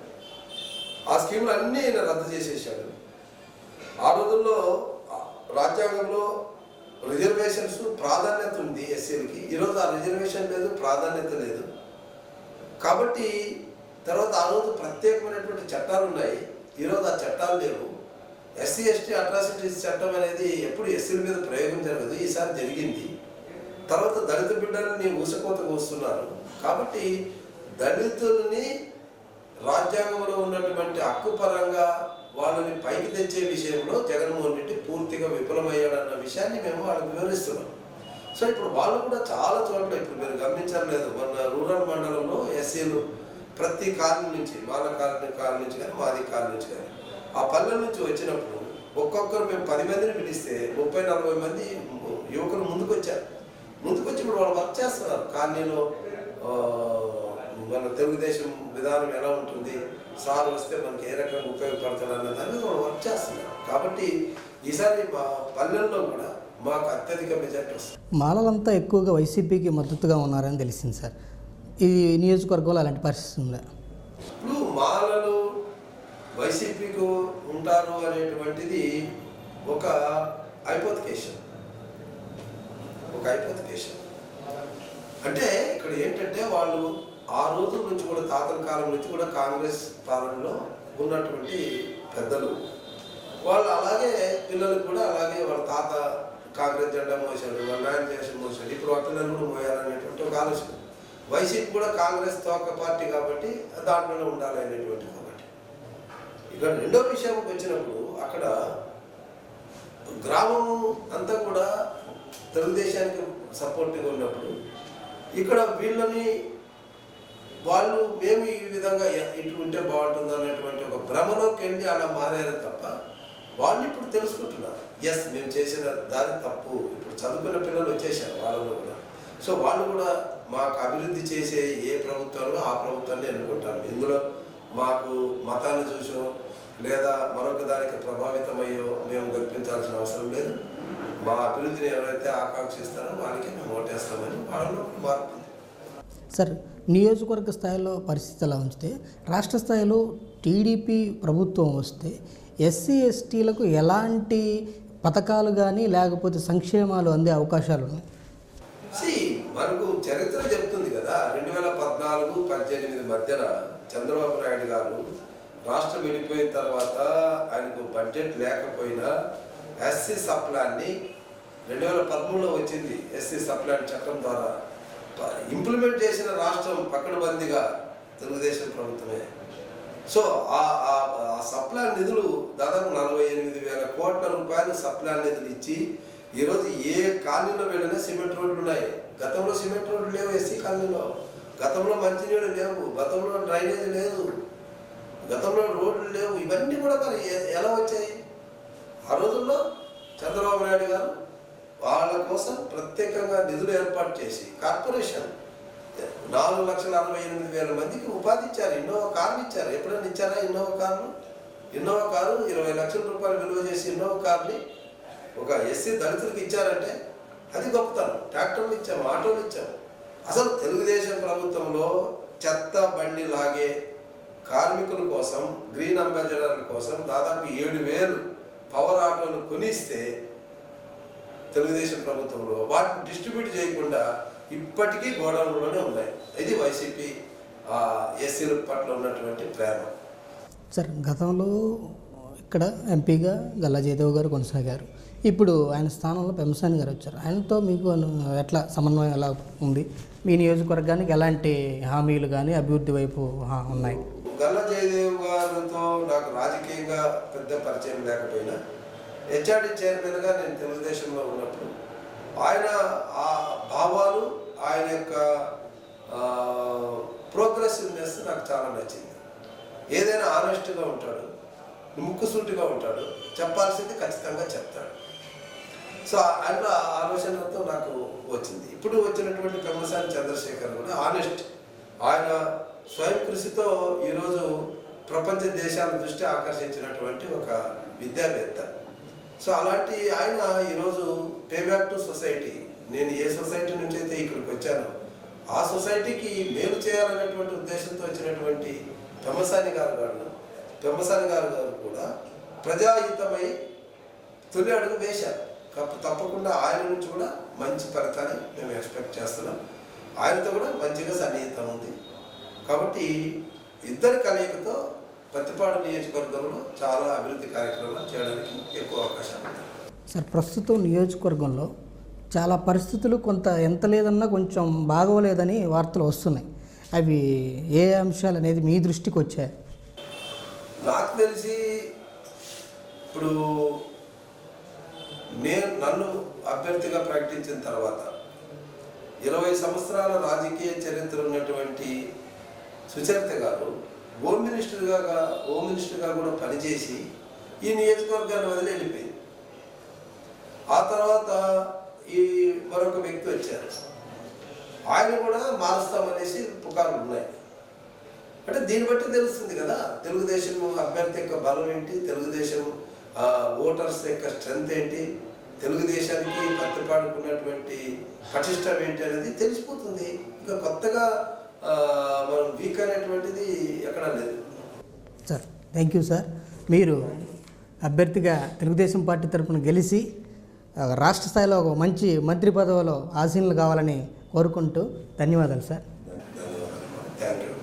ఆ స్కీములు అన్నీ ఆయన రద్దు చేసేసాడు. ఆ రోజుల్లో రాజ్యాంగంలో రిజర్వేషన్స్ ప్రాధాన్యత ఉంది ఎస్సీలకి. ఈరోజు ఆ రిజర్వేషన్ లేదు, ప్రాధాన్యత లేదు. కాబట్టి తర్వాత ఆ రోజు ప్రత్యేకమైనటువంటి చట్టాలు ఉన్నాయి, ఈరోజు ఆ చట్టాలు లేవు. ఎస్సీ ఎస్టీ అట్రాసిటీస్ చట్టం అనేది ఎప్పుడు ఎస్సీల మీద ప్రయోగం జరగదు, ఈసారి జరిగింది. తర్వాత దళిత బిడ్డలని ఊసకోతకు వస్తున్నారు. కాబట్టి దళితుల్ని రాజ్యాంగంలో ఉన్నటువంటి హక్కు పరంగా వాళ్ళని పైకి తెచ్చే విషయంలో జగన్మోహన్ రెడ్డి పూర్తిగా విఫలమయ్యాడన్న విషయాన్ని మేము వాళ్ళకి వివరిస్తున్నాం. సో ఇప్పుడు వాళ్ళు కూడా చాలా చోట్ల ఇప్పుడు మీరు గమనించలేదు, మన రూరల్ మండలంలో ఎస్సీలు ప్రతి కాలనీ నుంచి, వాళ్ళ కాలనీ నుంచి కానీ మాది కాలనీ నుంచి కానీ ఆ పల్లెల నుంచి వచ్చినప్పుడు ఒక్కొక్కరు మేము 10 మందిని పిలిస్తే 30-40 మంది యువకులు ముందుకొచ్చి ఇప్పుడు వాళ్ళు వర్క్ చేస్తున్నారు. కాలనీలో మన తెలుగుదేశం విధానం ఎలా ఉంటుంది, సార్ వస్తే మనకి ఏ రకంగా ఉపయోగపడతాడు అన్న దాన్ని వాళ్ళు వర్క్ చేస్తున్నారు. కాబట్టి ఈసారి మా పల్లెల్లో కూడా మాకు అత్యధిక మెజార్టీ వస్తుంది. మాలలంతా ఎక్కువగా వైసీపీకి మద్దతుగా ఉన్నారని తెలిసింది సార్. ఈ నియోజకవర్గంలో అలాంటి పరిస్థితి ఉందా? ఇప్పుడు మాలలు వైసీపీకి ఉంటారు అనేటువంటిది ఒక హైపోథికేషన్. అంటే ఇక్కడ ఏంటంటే వాళ్ళు ఆ రోజుల నుంచి కూడా, తాతల కాలం నుంచి కూడా కాంగ్రెస్ పాలనలో ఉన్నటువంటి పెద్దలు వాళ్ళు అలాగే పిల్లలకు కూడా అలాగే వాళ్ళ తాత కాంగ్రెస్ జెండా మోసాడు, వాళ్ళ నాయన చేసిన మోసాడు, ఇప్పుడు ఆ పిల్లలు కూడా మోయాలనేటువంటి ఒక ఆలోచన. వైసీపీ కూడా కాంగ్రెస్ తోక పార్టీ కాబట్టి దాంట్లోనే ఉండాలి అనేటువంటి ఒకటి. ఇక్కడ రెండో విషయంకి వచ్చినప్పుడు అక్కడ గ్రామము అంతా కూడా తెలుగుదేశానికి సపోర్ట్గా ఉన్నప్పుడు ఇక్కడ వీళ్ళని వాళ్ళు మేము ఈ విధంగా ఇటు ఉంటే బాగుంటుంది అనేటువంటి ఒక భ్రమలోకి వెళ్ళి అలా మారారు తప్ప వాళ్ళు ఇప్పుడు తెలుసుకుంటున్నారు, ఎస్ మేము చేసిన దారి తప్పు. ఇప్పుడు చదువుకున్న పిల్లలు వచ్చేసారు వాళ్ళలో కూడా. సో వాళ్ళు కూడా మాకు అభివృద్ధి చేసే ఏ ప్రభుత్వాలు ఆ ప్రభుత్వాన్ని ఎన్నుకుంటారు. ఇందులో మాకు మతాన్ని చూసో లేదా మరొక దానికి ప్రభావితమయ్యో మేము కల్పించాల్సిన అవసరం లేదు. మా అభివృద్ధిని ఎవరైతే ఆకాంక్షిస్తారో వాళ్ళకి మేము ఓటేస్తామని వాళ్ళలో మార్పు ఉంది. సార్, నియోజకవర్గ స్థాయిలో పరిస్థితి ఎలా ఉంచితే రాష్ట్ర స్థాయిలో టీడీపీ ప్రభుత్వం వస్తే ఎస్సీ ఎస్టీలకు ఎలాంటి పథకాలు కానీ లేకపోతే సంక్షేమాలు అందే అవకాశాలు ఉన్నాయి? మనకు చరిత్ర చెప్తుంది కదా, 2014-18 మధ్యన చంద్రబాబు నాయుడు గారు రాష్ట్రం విడిపోయిన తర్వాత ఆయనకు బడ్జెట్ లేకపోయినా ఎస్సీ సప్లాన్ని 2013లో వచ్చింది. ఎస్సీ సప్లాన్ చట్టం ద్వారా ఇంప్లిమెంట్ చేసిన రాష్ట్రం పకడ్బందీగా తెలుగుదేశం ప్రభుత్వమే. సో ఆ సప్లాన్ నిధులు దాదాపు 48,000 కోట్ల రూపాయలు సప్లాన్ నిధులు ఇచ్చి ఈరోజు ఏ కాలనీలో వెళ్ళినా సిమెంట్ రోడ్లు ఉన్నాయి. గతంలో సిమెంట్ రోడ్లు లేవు ఎస్సీ కాలనీలో, గతంలో మంచినీళ్ళు లేవు, గతంలో డ్రైనేజ్ లేదు, గతంలో రోడ్లు లేవు. ఇవన్నీ కూడా మరి ఎలా వచ్చాయి? ఆ రోజుల్లో చంద్రబాబు నాయుడు గారు వాళ్ళ కోసం ప్రత్యేకంగా నిధులు ఏర్పాటు చేసి కార్పొరేషన్ 4,68,000 మందికి ఉపాధి ఇచ్చారు. ఇన్నోవా కార్లు ఇచ్చారు. ఎప్పుడైనా ఇచ్చారా ఇన్నోవా కారు 20 లక్షల రూపాయలు విలువ చేసి ఇన్నోవా కార్ని ఒక ఎస్సీ దళితులకు ఇచ్చారంటే అది గొప్పతనం. ట్రాక్టర్లు ఇచ్చాము, ఆటోలు ఇచ్చాము. అసలు తెలుగుదేశం ప్రభుత్వంలో చెత్త బండి లాగే కార్మికుల కోసం, గ్రీన్ అంబాసిడర్ల కోసం దాదాపు 7,000 పవర్ ఆటోలు కొనిస్తే తెలుగుదేశం ప్రభుత్వంలో వాటిని డిస్ట్రిబ్యూట్ చేయకుండా ఇప్పటికీ గోడౌన్లోనే ఉన్నాయి. ఇది వైసీపీ ఎస్సీల పట్ల ఉన్నటువంటి ప్రేమ. సార్, గతంలో ఇక్కడ ఎంపీగా గల్లా జయదేవ్ గారు కొనసాగారు. ఇప్పుడు ఆయన స్థానంలో పెమ్మసాని గారు వచ్చారు. ఆయనతో మీకు ఎట్లా సమన్వయం ఎలా ఉంది? మీ నియోజకవర్గానికి ఎలాంటి హామీలు కానీ అభివృద్ధి వైపు ఉన్నాయి? గల్లా జయదేవ్ గారితో నాకు రాజకీయంగా పెద్ద పరిచయం లేకపోయినా హెచ్ఆర్డీ చైర్మన్గా నేను తెలుగుదేశంలో ఉన్నప్పుడు ఆయన ఆ భావాలు, ఆయన యొక్క ప్రోగ్రెసివ్నెస్ నాకు చాలా నచ్చింది. ఏదైనా ఆనెస్ట్గా ఉంటాడు, ముక్కుసూటిగా ఉంటాడు, చెప్పాల్సింది ఖచ్చితంగా చెప్తాడు. సో ఆయన ఆలోచనలతో నాకు వచ్చింది. ఇప్పుడు వచ్చినటువంటి పెమ్మసాని చంద్రశేఖర్ కూడా ఆనెస్ట్, ఆయన స్వయం కృషితో ఈరోజు ప్రపంచ దేశాల దృష్టి ఆకర్షించినటువంటి ఒక విద్యావేత్త. సో అలాంటి ఆయన ఈరోజు పే బ్యాక్ టు సొసైటీ, నేను ఏ సొసైటీ నుంచి అయితే ఇక్కడికి వచ్చానో ఆ సొసైటీకి మేలు చేయాలనేటువంటి ఉద్దేశంతో వచ్చినటువంటి పెమ్మసాని గారు కూడా ప్రజాహితమై తొలి అడుగు వేశారు. తప్పకుండా ఆయన నుంచి కూడా మంచి ఫలితాన్ని మేము ఎక్స్పెక్ట్ చేస్తున్నాం. ఆయనతో కూడా మంచిగా సన్నిహితం ఉంది. కాబట్టి ఇద్దరి కలయికతో పత్తిపాడు నియోజకవర్గంలో చాలా అభివృద్ధి కార్యక్రమాలు చేయడానికి ఎక్కువ అవకాశం ఉంది. సార్, ప్రస్తుతం నియోజకవర్గంలో చాలా పరిస్థితులు కొంత ఎంత లేదన్నా కొంచెం బాగోలేదని వార్తలు వస్తున్నాయి. అవి ఏ అంశాలు అనేది మీ దృష్టికి వచ్చాయి? నాకు తెలిసి ఇప్పుడు నన్ను అభ్యర్థిగా ప్రకటించిన తర్వాత 20 సంవత్సరాల రాజకీయ చరిత్ర ఉన్నటువంటి సుచరిత గారు హోమ్ మినిస్టర్గా కూడా పనిచేసి ఈ నియోజకవర్గాన్ని వదిలి వెళ్ళిపోయింది. ఆ తర్వాత ఈ మరొక వ్యక్తి వచ్చారు, ఆయన కూడా మారుస్తామనేసి పుకార్లు ఉన్నాయి. అంటే దీన్ని బట్టి తెలుస్తుంది కదా తెలుగుదేశం అభ్యర్థి యొక్క బలం ఏంటి, తెలుగుదేశం ఓటర్స్ యొక్క స్ట్రెంత్ ఏంటి, తెలుగుదేశానికి పత్తిపాడుకున్నటువంటి పటిష్టం ఏంటి అనేది తెలిసిపోతుంది. ఇంకా కొత్తగా మనం వీక్ అనేటువంటిది ఎక్కడా లేదు. Sir, thank you sir. మీరు అభ్యర్థిగా తెలుగుదేశం పార్టీ తరఫున గెలిచి రాష్ట్ర స్థాయిలో ఒక మంచి మంత్రి పదవిలో ఆసీనులు కావాలని కోరుకుంటూ ధన్యవాదాలు సార్. ధన్యవాదాలు. Thank you.